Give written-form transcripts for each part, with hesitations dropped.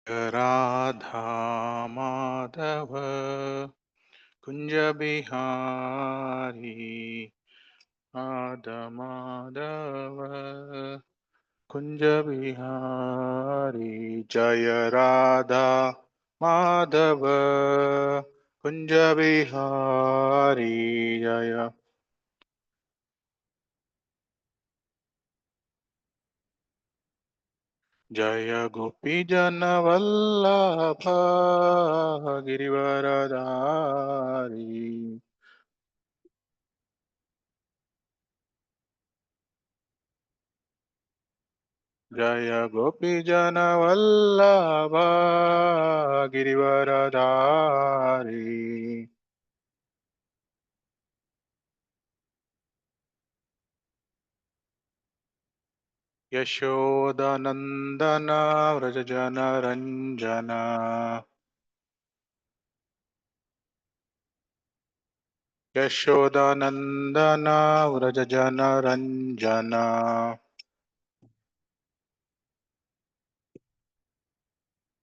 राधा माधव कुंज बिहारी माधव कुंज बिहारी जय राधा माधव कुंज बिहारी जय जय गोपी जन वल्लभ गिरिवरधारी जय गोपी जन वल्लभ गिरिवरधारी यशोदनंदन व्रज जन रंजन यशोदनंदन व्रज जन रंजन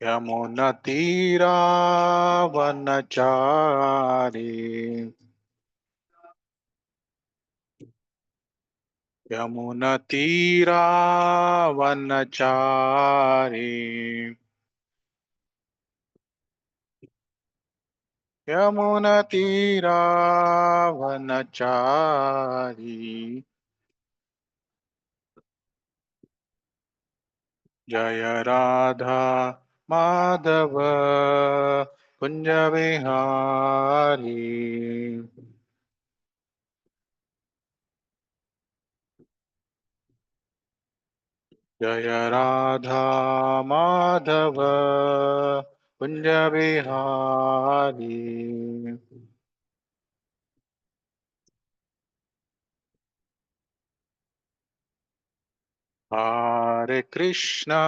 यमुनतीरावनचारी यमुनतीरावनचारी यमुनतीरावनचारी जय राधा माधव कुंज विहारी जय राधा माधव कुंज विहारी हरे कृष्णा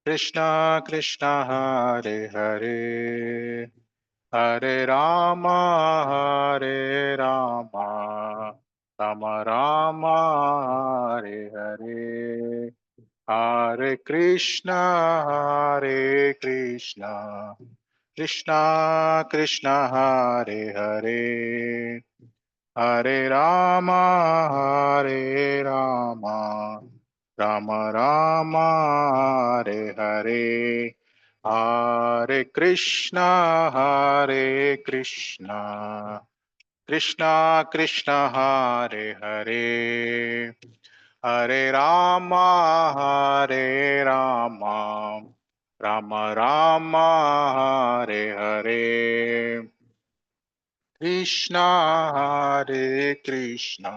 कृष्णा कृष्णा हरे हरे हरे राम राम राम हरे हरे हरे कृष्णा कृष्णा कृष्णा हरे हरे हरे राम राम राम हरे हरे हरे कृष्णा कृष्णा कृष्णा हरे हरे हरे राम राम राम हरे हरे कृष्णा हरे कृष्णा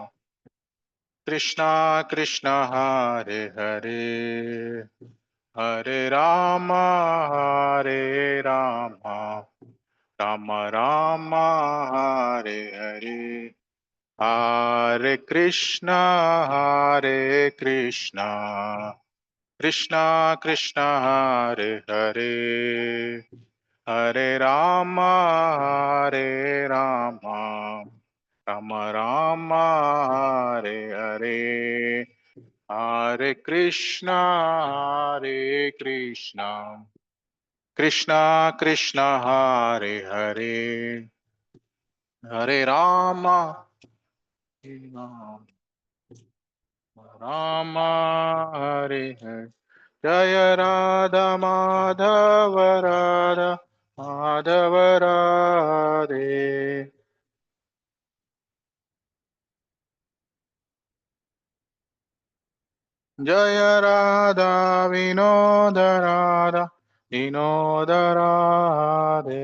कृष्णा कृष्णा हरे हरे हरे राम राम राम हरे हरे हरे कृष्णा कृष्णा कृष्णा हरे हरे हरे राम राम राम हरे हरे हरे कृष्णा कृष्णा कृष्णा हरे हरे हरे राम राम राम हरे हरे जय राधा माधव राधे जय राधा विनोद राधे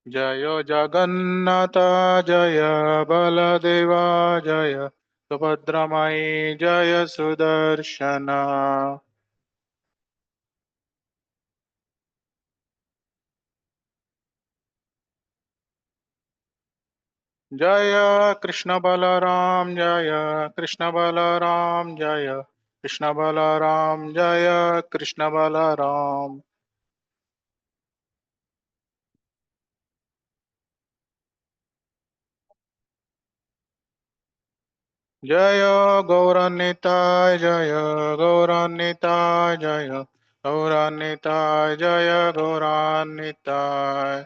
जय जगन्नाथ जय बलदेवा जय सुभद्रमयी जय सुदर्शन जय कृष्ण बलराम जय कृष्ण बलराम जय कृष्ण बलराम जय कृष्ण बलराम जय गौरान्विताय जय गौरान्विताय जय गौरान्विताय जय गौरान्विताय।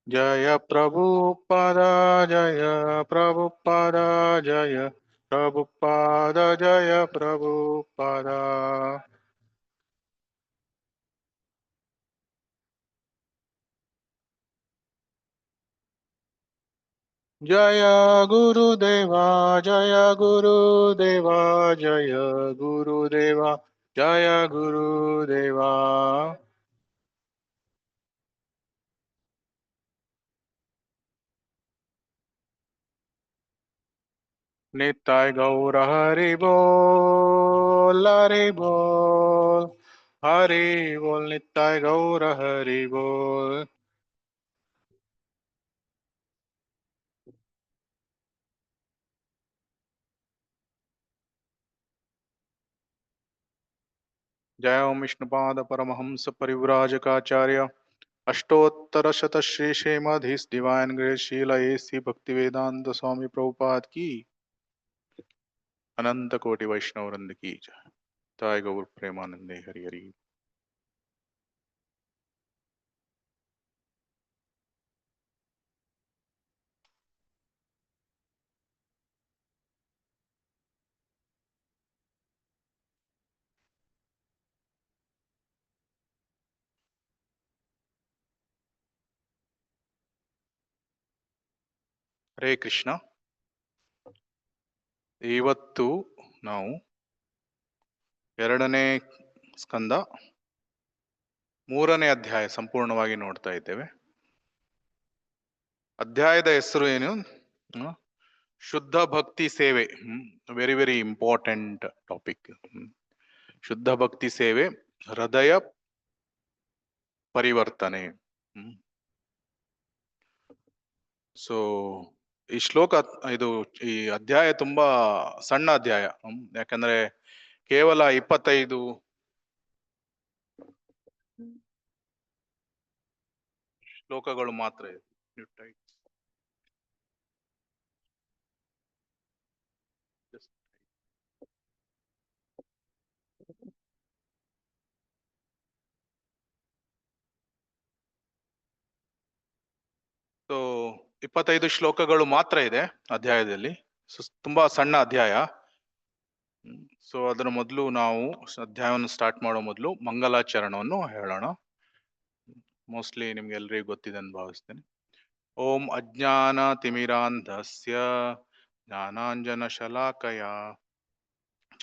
जय प्रभुपाद जय प्रभुपाद जय प्रभुपाद जय प्रभुपाद। जय गुरुदेवा जय गुरुदेवा जय गुरुदेवा जय गुरुदेवा। निताय गौर हरि बोल हरि बोल हरि बोल निताय गौर हरि बोल। जय ओम विष्णुपाद परमहंस परिव्राजकाचार्य अष्टोत्तर शत श्री श्रीमद् डिवाइन ग्रेस शील एसी भक्ति वेदांत स्वामी प्रभुपाद की अनंत कोटि वैष्णव वृंद की जय। ताय गौर प्रेमानंदे हरि हरि। ಹರೇ ಕೃಷ್ಣ. ಇವತ್ತು ನಾವು ಎರಡನೇ ಸ್ಕಂದ ಮೂರನೇ ಅಧ್ಯಾಯ ಸಂಪೂರ್ಣವಾಗಿ ನೋಡ್ತಾ ಇದ್ದೇವೆ. ಅಧ್ಯಾಯದ ಹೆಸರು ಏನು? ಹ್ಮ್, ಶುದ್ಧ ಭಕ್ತಿ ಸೇವೆ. Very very important topic. ಶುದ್ಧ ಭಕ್ತಿ ಸೇವೆ, ಹೃದಯ ಪರಿವರ್ತನೆ. ಸೊ ಈ ಶ್ಲೋಕ, ಇದು ಈ ಅಧ್ಯಾಯ ತುಂಬಾ ಸಣ್ಣ ಅಧ್ಯಾಯ. ಯಾಕಂದ್ರೆ ಕೇವಲ 25 ಶ್ಲೋಕಗಳು ಮಾತ್ರ ಇದೆ. ಸೊ 25 ಶ್ಲೋಕಗಳು ಮಾತ್ರ ಇದೆ ಅಧ್ಯಾಯದಲ್ಲಿ. ತುಂಬಾ ಸಣ್ಣ ಅಧ್ಯಾಯ. ಸೊ ಅದರ ಮೊದಲು ನಾವು ಅಧ್ಯಾಯವನ್ನು ಸ್ಟಾರ್ಟ್ ಮಾಡೋ ಮೊದಲು ಮಂಗಲಾಚರಣವನ್ನು ಹೇಳೋಣ. ಮೋಸ್ಟ್ಲಿ ನಿಮ್ಗೆ ಎಲ್ರಿಗೂ ಗೊತ್ತಿದೆ ಅಂತ ಭಾವಿಸ್ತೇನೆ. ಓಂ ಅಜ್ಞಾನ ತಿಮಿರಾಂಧಸ್ಯ ಜ್ಞಾನಾಂಜನ ಶಲಾಕಯ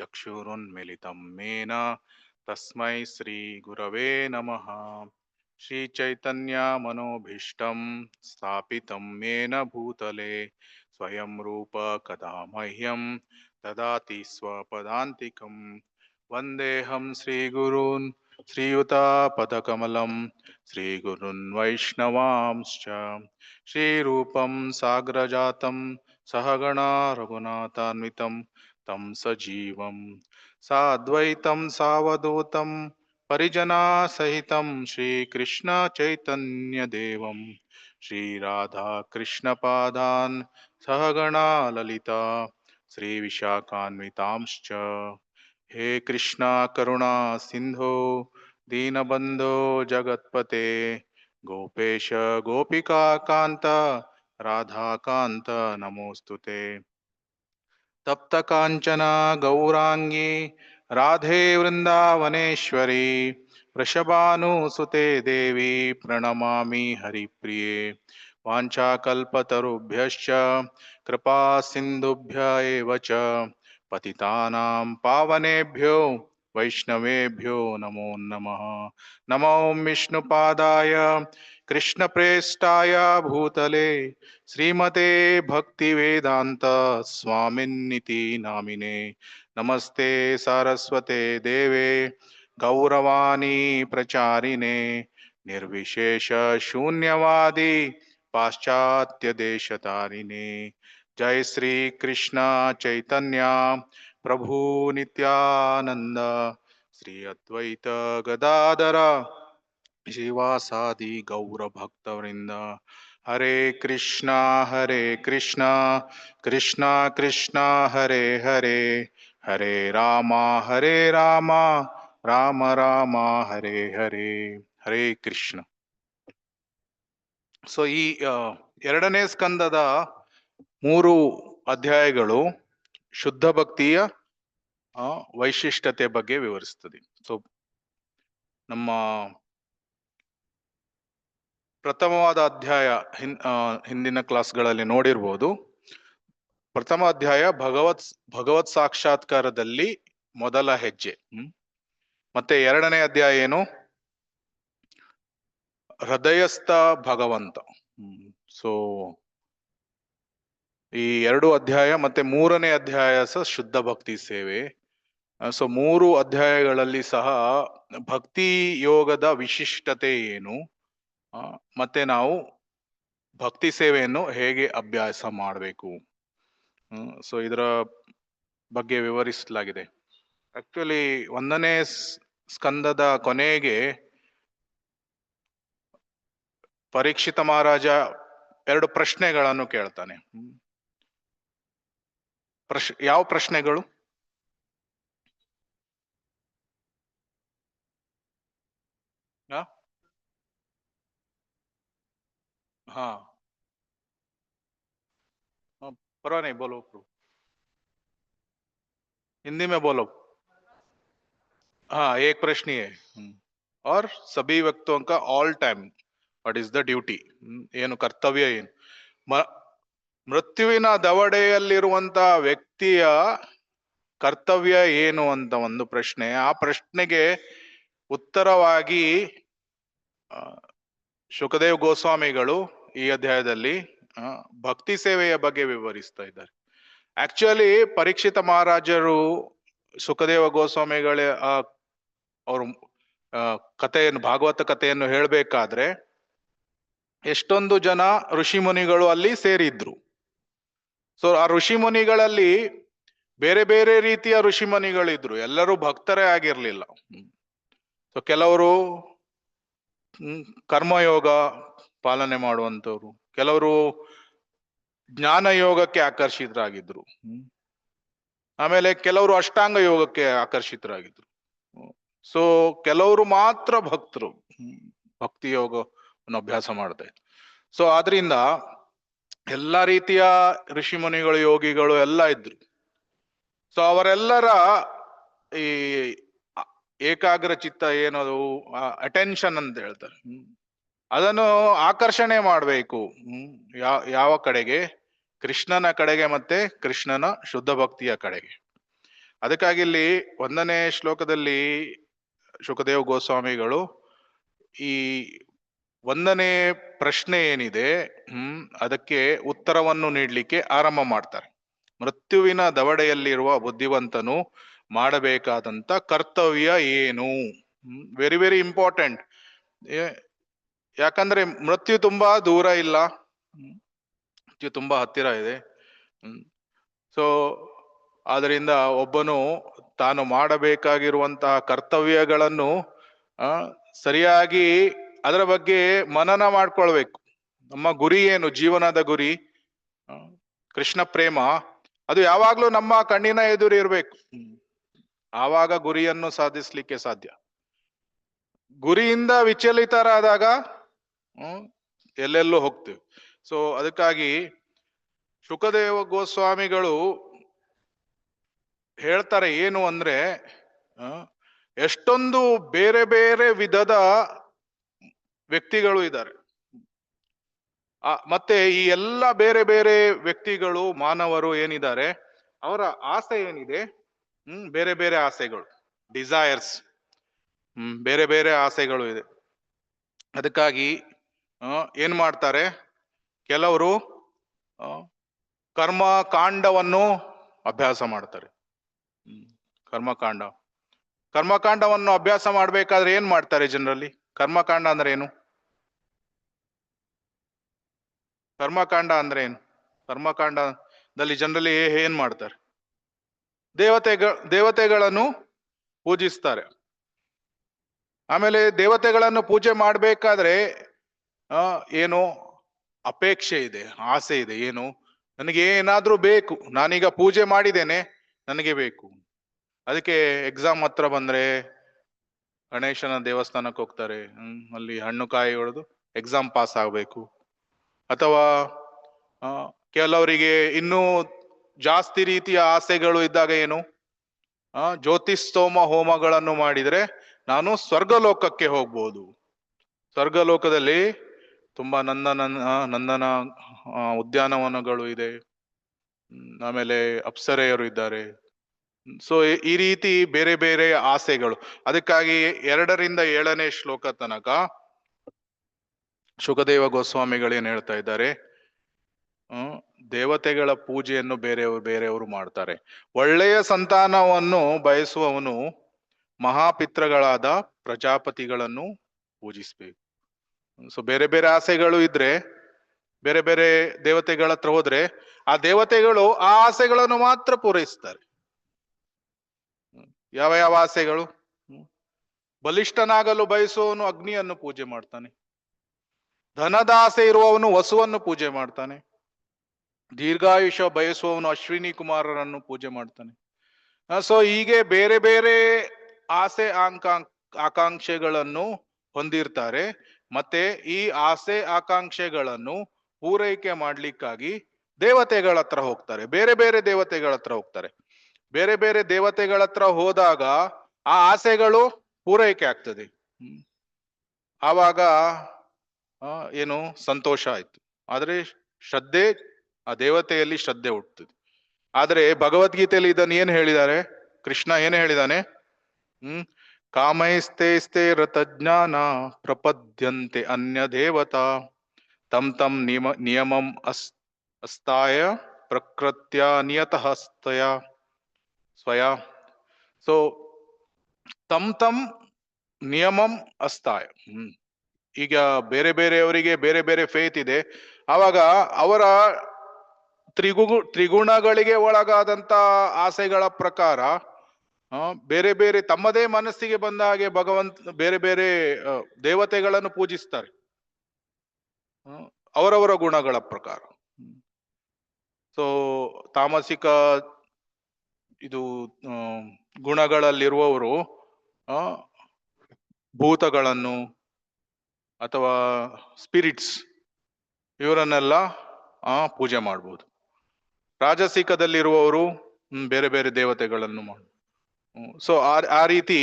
ಚಕ್ಷುರುನ್ಮಿಲಿತಂ ಮೇನ ತಸ್ಮೈ ಶ್ರೀ ಗುರವೇ ನಮಃ. ಶ್ರೀ ಚೈತನ್ಯ ಮನೋಭೀಷ್ಟಂ ಸ್ಥಾಪಿತಂ ಮೇನ ಭೂತಲೆ ಸ್ವಯಂ ರೂಪ ಕದಾ ಮಹ್ಯಂ ದದಾತಿ ಸ್ವಪದಾಂತಿಕಂ. ವಂದೇಹಂ ಶ್ರೀ ಗುರೂನ್ ಶ್ರೀಯುತಾಪದಕಮಲಂ ಶ್ರೀಗುರುನ್ ವೈಷ್ಣವಾಂಶ್ಚ. ಶ್ರೀರೂಪಂ ಸಾಗ್ರಜಾತಂ ಸಹಗಣಾ ರಘುನಾಥಾನ್ವಿತಂ ತಂ ಸಜೀವಂ ಸಾದ್ವೈತಂ ಸಾವಧೂತಂ ಪರಿಜನಾ ಸಹಿತಂ ಶ್ರೀಕೃಷ್ಣ ಚೈತನ್ಯ ದೇವಂ ಶ್ರೀ ರಾಧಾ ಕೃಷ್ಣ ಪಾದಾನ್ ಸಹಗಣಾ ಲಲಿತಾ ಶ್ರೀ ವಿಶಾಖಾನ್ವಿತಾಂಶ್ಚ. ಹೇ ಕೃಷ್ಣ ಕರುಣಾ ಸಿಂಧೋ ದೀನಬಂಧೋ ಜಗತ್ಪತೆ ಗೋಪೇಶ ಗೋಪಿಕಾ ಕಾಂತ ರಾಧಾಕಾಂತ ನಮೋಸ್ತುತೆ. ತಪ್ತ ಕಾಂಚನ ಗೌರಾಂಗಿ ರಾಧೇ ವೃಂದಾವನೇಶ್ವರಿ ವೃಷಭಾನುಸುತೆ ದೇವಿ ಪ್ರಣಮಾಮಿ ಹರಿಪ್ರಿಯೆ. ವಾಂಛಾಕಲ್ಪತರುಭ್ಯಶ್ಚ ಕೃಪಾ ಸಿಂಧುಭ್ಯ ಏವ ಚ ಪತಿತಾನಾಂ ಪಾವನೇಭ್ಯೋ ವೈಷ್ಣವೇಭ್ಯೋ ನಮೋ ನಮಃ. ನಮೋ ವಿಷ್ಣುಪಾದಾಯ ಕೃಷ್ಣಪ್ರೇಷ್ಠಾಯ ಭೂತಲೆ ಶ್ರೀಮತೆ ಭಕ್ತಿ ವೇದಾಂತ ಸ್ವಾಮಿನ್ನಿತಿ ನಾಮಿನೆ. ನಮಸ್ತೆ ಸಾರಸ್ವತೆ ದೇವೆ ಗೌರವಾಣಿ ಪ್ರಚಾರಿಣೆ ನಿರ್ವಿಶೇಷ ಶೂನ್ಯವಾದಿ ಪಾಶ್ಚಾತ್ಯ ದೇಶತಾರಿಣೆ. ಜೈ ಶ್ರೀ ಕೃಷ್ಣ ಚೈತನ್ಯ ಪ್ರಭು ನಿತ್ಯಾನಂದ ಶ್ರೀ ಅದ್ವೈತ ಗದಾಧರ ಶ್ರೀವಾಸಾದಿ ಗೌರ ಭಕ್ತವೃಂದ. ಹರೇ ಕೃಷ್ಣ ಕೃಷ್ಣ ಕೃಷ್ಣ ಹರೇ ಹರೇ, ಹರೇ ರಾಮ ರಾಮ ರಾಮ ಹರೇ ಹರೇ. ಹರೇ ಕೃಷ್ಣ. ಸೊ ಈ ಎರಡನೇ ಸ್ಕಂದದ 3 ಅಧ್ಯಾಯಗಳು ಶುದ್ಧ ಭಕ್ತಿಯ ವೈಶಿಷ್ಟ್ಯತೆ ಬಗ್ಗೆ ವಿವರಿಸ್ತದೆ. ಸೊ ನಮ್ಮ ಪ್ರಥಮವಾದ ಅಧ್ಯಾಯ ಹಿಂದಿನ ಕ್ಲಾಸ್ಗಳಲ್ಲಿ ನೋಡಿರ್ಬೋದು. ಪ್ರಥಮ ಅಧ್ಯಾಯ ಭಗವತ್ ಸಾಕ್ಷಾತ್ಕಾರದಲ್ಲಿ ಮೊದಲ ಹೆಜ್ಜೆ. ಮತ್ತೆ ಎರಡನೇ ಅಧ್ಯಾಯ ಏನು? ಹೃದಯಸ್ಥ ಭಗವಂತ. ಸೊ ಈ 2 ಅಧ್ಯಾಯ ಮತ್ತೆ 3ನೇ ಅಧ್ಯಾಯ ಸಹ ಶುದ್ಧ ಭಕ್ತಿ ಸೇವೆ. ಸೊ 3 ಅಧ್ಯಾಯಗಳಲ್ಲಿ ಸಹ ಭಕ್ತಿ ಯೋಗದ ವಿಶಿಷ್ಟತೆ ಏನು, ಮತ್ತೆ ನಾವು ಭಕ್ತಿ ಸೇವೆಯನ್ನು ಹೇಗೆ ಅಭ್ಯಾಸ ಮಾಡಬೇಕು, ಸೊ ಇದರ ಬಗ್ಗೆ ವಿವರಿಸಲಾಗಿದೆ. ಆಕ್ಚುಲಿ 1ನೇ ಸ್ಕಂದದ ಕೊನೆಗೆ ಪರೀಕ್ಷಿತ ಮಹಾರಾಜ 2 ಪ್ರಶ್ನೆಗಳನ್ನು ಕೇಳ್ತಾನೆ. ಯಾವ ಪ್ರಶ್ನೆಗಳು? ಹಾ, परवाह नहीं, बोलो प्रभु, हिंदी में बोलो. हाँ, एक प्रश्न ही है. और सभी व्यक्तियों का all time what is the duty, ಏನು ಕರ್ತವ್ಯ, ಏನು ಮೃತ್ಯುವಿನ ದವಡೆಯಲ್ಲಿರುವಂತ ವ್ಯಕ್ತಿಯ ಕರ್ತವ್ಯ ಏನು ಅಂತ ಒಂದು ಪ್ರಶ್ನೆ. ಆ ಪ್ರಶ್ನೆಗೆ ಉತ್ತರವಾಗಿ ಶುಕದೇವ್ ಗೋಸ್ವಾಮಿಗಳು ಈ ಅಧ್ಯಾಯದಲ್ಲಿ ಭಕ್ತಿ ಸೇವೆಯ ಬಗ್ಗೆ ವಿವರಿಸ್ತಾ ಇದ್ದಾರೆ. ಆಕ್ಚುಲಿ ಪರೀಕ್ಷಿತ ಮಹಾರಾಜರು ಸುಖದೇವ ಗೋಸ್ವಾಮಿಗಳ ಅವರು ಕಥೆಯನ್ನು, ಭಾಗವತ ಕಥೆಯನ್ನು ಹೇಳಬೇಕಾದ್ರೆ ಎಷ್ಟೊಂದು ಜನ ಋಷಿ ಮುನಿಗಳು ಅಲ್ಲಿ ಸೇರಿದ್ರು. ಸೊ ಆ ಋಷಿ ಮುನಿಗಳಲ್ಲಿ ಬೇರೆ ಬೇರೆ ರೀತಿಯ ಋಷಿ ಮುನಿಗಳಿದ್ರು, ಎಲ್ಲರೂ ಭಕ್ತರೇ ಆಗಿರ್ಲಿಲ್ಲ. ಸೊ ಕೆಲವರು ಕರ್ಮಯೋಗ ಪಾಲನೆ ಮಾಡುವಂತವ್ರು, ಕೆಲವರು ಜ್ಞಾನ ಯೋಗಕ್ಕೆ ಆಕರ್ಷಿತರಾಗಿದ್ರು, ಆಮೇಲೆ ಕೆಲವರು ಅಷ್ಟಾಂಗ ಯೋಗಕ್ಕೆ ಆಕರ್ಷಿತರಾಗಿದ್ರು. ಸೊ ಕೆಲವರು ಮಾತ್ರ ಭಕ್ತರು ಭಕ್ತಿ ಯೋಗವನ್ನು ಅಭ್ಯಾಸ ಮಾಡ್ತಾ ಇದ್ರು. ಸೊ ಆದ್ರಿಂದ ಎಲ್ಲ ರೀತಿಯ ಋಷಿ ಮುನಿಗಳು, ಯೋಗಿಗಳು ಎಲ್ಲ ಇದ್ರು. ಸೊ ಅವರೆಲ್ಲರ ಈ ಏಕಾಗ್ರ ಚಿತ್ತ ಏನದು ಅಟೆನ್ಷನ್ ಅಂತ ಹೇಳ್ತಾರೆ, ಅದನ್ನು ಆಕರ್ಷಣೆ ಮಾಡಬೇಕು. ಯಾವ ಕಡೆಗೆ? ಕೃಷ್ಣನ ಕಡೆಗೆ ಮತ್ತೆ ಕೃಷ್ಣನ ಶುದ್ಧ ಭಕ್ತಿಯ ಕಡೆಗೆ. ಅದಕ್ಕಾಗಿ ಇಲ್ಲಿ 1ನೇ ಶ್ಲೋಕದಲ್ಲಿ ಶುಕದೇವ್ ಗೋಸ್ವಾಮಿಗಳು ಈ 1ನೇ ಪ್ರಶ್ನೆ ಏನಿದೆ ಅದಕ್ಕೆ ಉತ್ತರವನ್ನು ನೀಡಲಿಕ್ಕೆ ಆರಂಭ ಮಾಡ್ತಾರೆ. ಮೃತ್ಯುವಿನ ದವಡೆಯಲ್ಲಿರುವ ಬುದ್ಧಿವಂತನು ಮಾಡಬೇಕಾದಂತ ಕರ್ತವ್ಯ ಏನು? Very very important. ಯಾಕಂದ್ರೆ ಮೃತ್ಯು ತುಂಬಾ ದೂರ ಇಲ್ಲ, ಮೃತ್ಯು ತುಂಬಾ ಹತ್ತಿರ ಇದೆ. ಸೊ ಆದ್ರಿಂದ ಒಬ್ಬನು ತಾನು ಮಾಡಬೇಕಾಗಿರುವಂತಹ ಕರ್ತವ್ಯಗಳನ್ನು ಸರಿಯಾಗಿ ಅದರ ಬಗ್ಗೆ ಮನನ ಮಾಡ್ಕೊಳ್ಬೇಕು. ನಮ್ಮ ಗುರಿ ಏನು? ಜೀವನದ ಗುರಿ ಕೃಷ್ಣ ಪ್ರೇಮ. ಅದು ಯಾವಾಗ್ಲೂ ನಮ್ಮ ಕಣ್ಣಿನ ಎದುರು ಇರ್ಬೇಕು, ಆವಾಗ ಗುರಿಯನ್ನು ಸಾಧಿಸ್ಲಿಕ್ಕೆ ಸಾಧ್ಯ. ಗುರಿಯಿಂದ ವಿಚಲಿತರಾದಾಗ ಎಲ್ಲೆಲ್ಲೂ ಹೋಗ್ತೀವಿ. ಸೊ ಅದಕ್ಕಾಗಿ ಶುಕದೇವ ಗೋಸ್ವಾಮಿಗಳು ಹೇಳ್ತಾರೆ ಏನು ಅಂದ್ರೆ, ಎಷ್ಟೊಂದು ಬೇರೆ ಬೇರೆ ವಿಧದ ವ್ಯಕ್ತಿಗಳು ಇದ್ದಾರೆ. ಮತ್ತೆ ಈ ಎಲ್ಲ ಬೇರೆ ಬೇರೆ ವ್ಯಕ್ತಿಗಳು, ಮಾನವರು ಏನಿದ್ದಾರೆ, ಅವರ ಆಸೆ ಏನಿದೆ, ಬೇರೆ ಬೇರೆ ಆಸೆಗಳು, ಡಿಸೈರ್ಸ್, ಬೇರೆ ಬೇರೆ ಆಸೆಗಳು ಇದೆ. ಅದಕ್ಕಾಗಿ ಏನ್ ಮಾಡ್ತಾರೆ, ಕೆಲವರು ಕರ್ಮಕಾಂಡವನ್ನು ಅಭ್ಯಾಸ ಮಾಡ್ತಾರೆ. ಕರ್ಮಕಾಂಡವನ್ನು ಅಭ್ಯಾಸ ಮಾಡ್ಬೇಕಾದ್ರೆ ಏನ್ ಮಾಡ್ತಾರೆ ಜನರಲ್ಲಿ? ಕರ್ಮಕಾಂಡ ಅಂದ್ರೆ ಏನು? ಕರ್ಮಕಾಂಡ ಅಂದ್ರೆ ಏನು? ಕರ್ಮಕಾಂಡದಲ್ಲಿ ಜನರಲ್ಲಿ ಏನ್ ಮಾಡ್ತಾರೆ? ದೇವತೆಗಳನ್ನು ಪೂಜಿಸ್ತಾರೆ. ಆಮೇಲೆ ದೇವತೆಗಳನ್ನು ಪೂಜೆ ಮಾಡ್ಬೇಕಾದ್ರೆ ಏನು ಅಪೇಕ್ಷೆ ಇದೆ, ಆಸೆ ಇದೆ. ಏನು, ನನಗೆ ಏನಾದ್ರೂ ಬೇಕು, ನಾನೀಗ ಪೂಜೆ ಮಾಡಿದ್ದೇನೆ, ನನಗೆ ಬೇಕು. ಅದಕ್ಕೆ ಎಕ್ಸಾಮ್ ಹತ್ರ ಬಂದ್ರೆ ಗಣೇಶನ ದೇವಸ್ಥಾನಕ್ಕೆ ಹೋಗ್ತಾರೆ. ಅಲ್ಲಿ ಹಣ್ಣು ಕಾಯಿ ಹೊಡೆದು ಎಕ್ಸಾಮ್ ಪಾಸ್ ಆಗ್ಬೇಕು. ಅಥವಾ ಕೆಲವರಿಗೆ ಇನ್ನೂ ಜಾಸ್ತಿ ರೀತಿಯ ಆಸೆಗಳು ಇದ್ದಾಗ ಏನು, ಜ್ಯೋತಿಸ್ತೋಮ ಹೋಮಗಳನ್ನು ಮಾಡಿದ್ರೆ ನಾನು ಸ್ವರ್ಗಲೋಕಕ್ಕೆ ಹೋಗ್ಬೋದು. ಸ್ವರ್ಗಲೋಕದಲ್ಲಿ ತುಂಬಾ ನಂದನ ಉದ್ಯಾನವನಗಳು ಇದೆ. ಆಮೇಲೆ ಅಪ್ಸರೆಯರು ಇದ್ದಾರೆ. ಸೊ ಈ ರೀತಿ ಬೇರೆ ಬೇರೆ ಆಸೆಗಳು. ಅದಕ್ಕಾಗಿ 2ರಿಂದ 7ನೇ ಶ್ಲೋಕ ತನಕ ಶುಕದೇವ ಗೋಸ್ವಾಮಿಗಳು ಏನ್ ಹೇಳ್ತಾ ಇದ್ದಾರೆ, ದೇವತೆಗಳ ಪೂಜೆಯನ್ನು ಬೇರೆಯವರು ಮಾಡ್ತಾರೆ. ಒಳ್ಳೆಯ ಸಂತಾನವನ್ನು ಬಯಸುವವನು ಮಹಾಪಿತ್ರಗಳಾದ ಪ್ರಜಾಪತಿಗಳನ್ನು ಪೂಜಿಸ್ಬೇಕು. ಸೊ ಬೇರೆ ಬೇರೆ ಆಸೆಗಳು ಇದ್ರೆ ಬೇರೆ ಬೇರೆ ದೇವತೆಗಳ ಹತ್ರ ಹೋದ್ರೆ ಆ ದೇವತೆಗಳು ಆ ಆಸೆಗಳನ್ನು ಮಾತ್ರ ಪೂರೈಸ್ತಾರೆ. ಯಾವ ಯಾವ ಆಸೆಗಳು? ಬಲಿಷ್ಠನಾಗಲು ಬಯಸುವವನು ಅಗ್ನಿಯನ್ನು ಪೂಜೆ ಮಾಡ್ತಾನೆ. ಧನದ ಆಸೆ ಇರುವವನು ವಸುವನ್ನು ಪೂಜೆ ಮಾಡ್ತಾನೆ. ದೀರ್ಘಾಯುಷ್ಯ ಬಯಸುವವನು ಅಶ್ವಿನಿ ಕುಮಾರರನ್ನು ಪೂಜೆ ಮಾಡ್ತಾನೆ. ಸೊ ಹೀಗೆ ಬೇರೆ ಬೇರೆ ಆಸೆ ಆಕಾಂಕ್ಷೆಗಳನ್ನು ಹೊಂದಿರ್ತಾರೆ. ಮತ್ತೆ ಈ ಆಸೆ ಆಕಾಂಕ್ಷೆಗಳನ್ನು ಪೂರೈಕೆ ಮಾಡ್ಲಿಕ್ಕಾಗಿ ದೇವತೆಗಳ ಹತ್ರ ಹೋಗ್ತಾರೆ, ಬೇರೆ ಬೇರೆ ದೇವತೆಗಳ ಹತ್ರ ಹೋಗ್ತಾರೆ. ಬೇರೆ ಬೇರೆ ದೇವತೆಗಳ ಹತ್ರ ಹೋದಾಗ ಆ ಆಸೆಗಳು ಪೂರೈಕೆ ಆಗ್ತದೆ. ಆವಾಗ ಏನು ಸಂತೋಷ ಆಯ್ತು. ಆದ್ರೆ ಶ್ರದ್ಧೆ, ಆ ದೇವತೆಯಲ್ಲಿ ಶ್ರದ್ಧೆ ಹುಟ್ಟುತ್ತದೆ. ಆದ್ರೆ ಭಗವದ್ಗೀತೆಯಲ್ಲಿ ಇದನ್ನು ಏನ್ ಹೇಳಿದ್ದಾರೆ, ಕೃಷ್ಣ ಏನ್ ಹೇಳಿದಾನೆ? ಕಾಮೈಸ್ತೇಸ್ತೆ ರತಜ್ಞಾನ ಪ್ರಪದ್ಯಂತೆ ಅನ್ಯ ದೇವತಾ ತಂ ತಂ ನಿಯಮಂ ಅಸ್ತಾಯ ಪ್ರಕೃತ್ಯ ನಿಯತಃ ಸ್ವಯ. ಸೊ ತಂ ತಂ ನಿಯಮಂ ಅಸ್ತಾಯ. ಈಗ ಬೇರೆ ಬೇರೆಯವರಿಗೆ ಬೇರೆ ಬೇರೆ ಫೇತ್ ಇದೆ. ಆವಾಗ ಅವರ ತ್ರಿಗುಣಗಳಿಗೆ ಒಳಗಾದಂತ ಆಸೆಗಳ ಪ್ರಕಾರ ಬೇರೆ ಬೇರೆ ತಮ್ಮದೇ ಮನಸ್ಸಿಗೆ ಬಂದ ಹಾಗೆ ಬೇರೆ ಬೇರೆ ದೇವತೆಗಳನ್ನು ಪೂಜಿಸ್ತಾರೆ ಅವರವರ ಗುಣಗಳ ಪ್ರಕಾರ. ಸೊ ತಾಮಸಿಕ ಗುಣಗಳಲ್ಲಿರುವವರು ಭೂತಗಳನ್ನು ಅಥವಾ ಸ್ಪಿರಿಟ್ಸ್ ಇವರನ್ನೆಲ್ಲ ಪೂಜೆ ಮಾಡ್ಬೋದು. ರಾಜಸಿಕದಲ್ಲಿರುವವರು ಬೇರೆ ಬೇರೆ ದೇವತೆಗಳನ್ನು ಮಾಡ. ಸೊ ಆ ರೀತಿ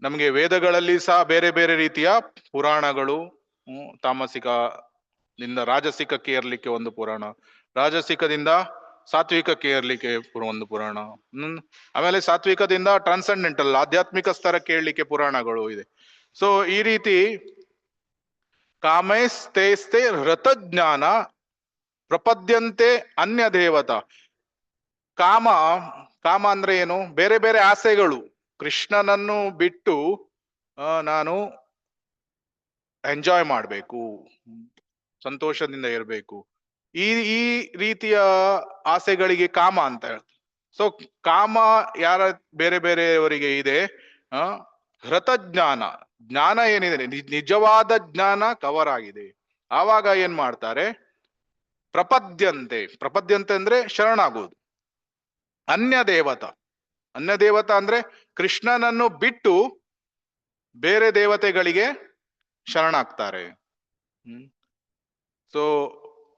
ನಮಗೆ ವೇದಗಳಲ್ಲಿ ಸಹ ಬೇರೆ ಬೇರೆ ರೀತಿಯ ಪುರಾಣಗಳು, ತಾಮಸಿಕದಿಂದ ರಾಜಸಿಕಕ್ಕೆ ಏರ್ಲಿಕ್ಕೆ ಒಂದು ಪುರಾಣ, ರಾಜಸಿಕದಿಂದ ಸಾತ್ವಿಕಕ್ಕೆ ಏರ್ಲಿಕ್ಕೆ ಒಂದು ಪುರಾಣ, ಆಮೇಲೆ ಸಾತ್ವಿಕದಿಂದ ಟ್ರಾನ್ಸೆಂಡೆಂಟಲ್ ಆಧ್ಯಾತ್ಮಿಕ ಸ್ತರಕ್ಕೆ ಏರ್ಲಿಕ್ಕೆ ಪುರಾಣಗಳು ಇದೆ. ಸೊ ಈ ರೀತಿ ಕಾಮೈಸ್ತೇಸ್ತೆ ರತಜ್ಞಾನ ಪ್ರಪದ್ಯಂತೆ ಅನ್ಯ ದೇವತಾ. ಕಾಮ ಅಂದ್ರೆ ಏನು? ಬೇರೆ ಬೇರೆ ಆಸೆಗಳು. ಕೃಷ್ಣನನ್ನು ಬಿಟ್ಟು ನಾನು ಎಂಜಾಯ್ ಮಾಡಬೇಕು, ಸಂತೋಷದಿಂದ ಇರಬೇಕು, ಈ ರೀತಿಯ ಆಸೆಗಳಿಗೆ ಕಾಮ ಅಂತ ಹೇಳ್ತಾರೆ. ಸೊ ಕಾಮ ಯಾರ ಬೇರೆ ಬೇರೆಯವರಿಗೆ ಇದೆ, ಹೃತಜ್ಞಾನ, ಜ್ಞಾನ ಏನಿದೆ ನಿಜವಾದ ಜ್ಞಾನ ಕವರ್ ಆಗಿದೆ. ಆವಾಗ ಏನ್ ಮಾಡ್ತಾರೆ? ಪ್ರಪದ್ಯಂತೆ ಅಂದ್ರೆ ಶರಣಾಗುವುದು. ಅನ್ಯ ದೇವತಾ ಅಂದ್ರೆ ಕೃಷ್ಣನನ್ನು ಬಿಟ್ಟು ಬೇರೆ ದೇವತೆಗಳಿಗೆ ಶರಣಾಗ್ತಾರೆ. ಸೊ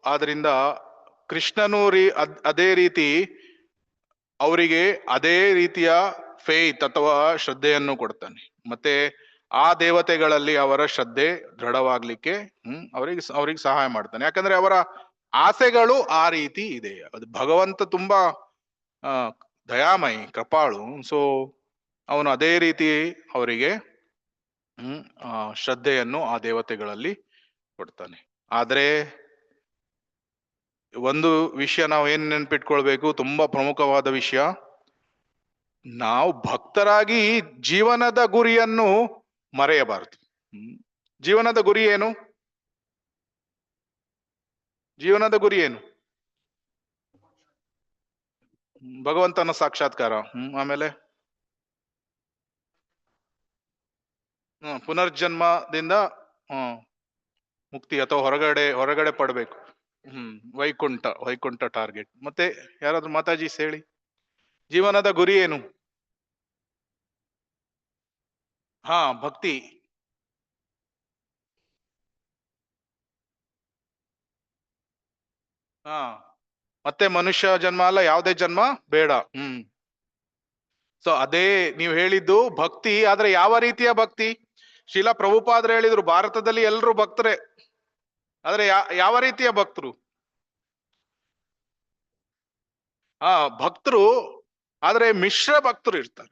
ಆದ್ರಿಂದ ಕೃಷ್ಣನು ಅದೇ ರೀತಿ ಅವರಿಗೆ ಅದೇ ರೀತಿಯ ಫೇತ್ ಅಥವಾ ಶ್ರದ್ಧೆಯನ್ನು ಕೊಡ್ತಾನೆ. ಮತ್ತೆ ಆ ದೇವತೆಗಳಲ್ಲಿ ಅವರ ಶ್ರದ್ಧೆ ದೃಢವಾಗ್ಲಿಕ್ಕೆ ಅವ್ರಿಗೆ ಸಹಾಯ ಮಾಡ್ತಾನೆ. ಯಾಕಂದ್ರೆ ಅವರ ಆಸೆಗಳು ಆ ರೀತಿ ಇದೆ. ಅದು ಭಗವಂತ ತುಂಬಾ ದಯಾಮಯಿ, ಕೃಪಾಳು. ಸೊ ಅವನು ಅದೇ ರೀತಿ ಅವರಿಗೆ ಶ್ರದ್ಧೆಯನ್ನು ಆ ದೇವತೆಗಳಲ್ಲಿ ಕೊಡ್ತಾನೆ. ಆದ್ರೆ ಒಂದು ವಿಷಯ ನಾವು ಏನ್ ನೆನ್ಪಿಟ್ಕೊಳ್ಬೇಕು, ತುಂಬಾ ಪ್ರಮುಖವಾದ ವಿಷಯ, ನಾವು ಭಕ್ತರಾಗಿ ಜೀವನದ ಗುರಿಯನ್ನು ಮರೆಯಬಾರದು. ಜೀವನದ ಗುರಿ ಏನು? ಜೀವನದ ಗುರಿ ಏನು? ಭಗವಂತನ ಸಾಕ್ಷಾತ್ಕಾರ. ಆಮೇಲೆ ಪುನರ್ಜನ್ಮದಿಂದ ಮುಕ್ತಿ ಅಥವಾ ಹೊರಗಡೆ ಪಡ್ಬೇಕು. ವೈಕುಂಠ ಟಾರ್ಗೆಟ್. ಮತ್ತೆ ಯಾರಾದ್ರೂ ಮಾತಾಜಿ ಹೇಳಿ, ಜೀವನದ ಗುರಿ ಏನು? ಭಕ್ತಿ. ಮತ್ತೆ ಮನುಷ್ಯ ಜನ್ಮ ಅಲ್ಲ, ಯಾವುದೇ ಜನ್ಮ ಬೇಡ. ಸೊ ಅದೇ ನೀವು ಹೇಳಿದ್ದು ಭಕ್ತಿ. ಆದ್ರೆ ಯಾವ ರೀತಿಯ ಭಕ್ತಿ? ಶ್ರೀಲ ಪ್ರಭುಪಾದರು ಹೇಳಿದ್ರು ಭಾರತದಲ್ಲಿ ಎಲ್ಲರೂ ಭಕ್ತರೇ, ಆದ್ರೆ ಯಾವ ರೀತಿಯ ಭಕ್ತರು? ಭಕ್ತರು, ಆದ್ರೆ ಮಿಶ್ರ ಭಕ್ತರು ಇರ್ತಾರೆ.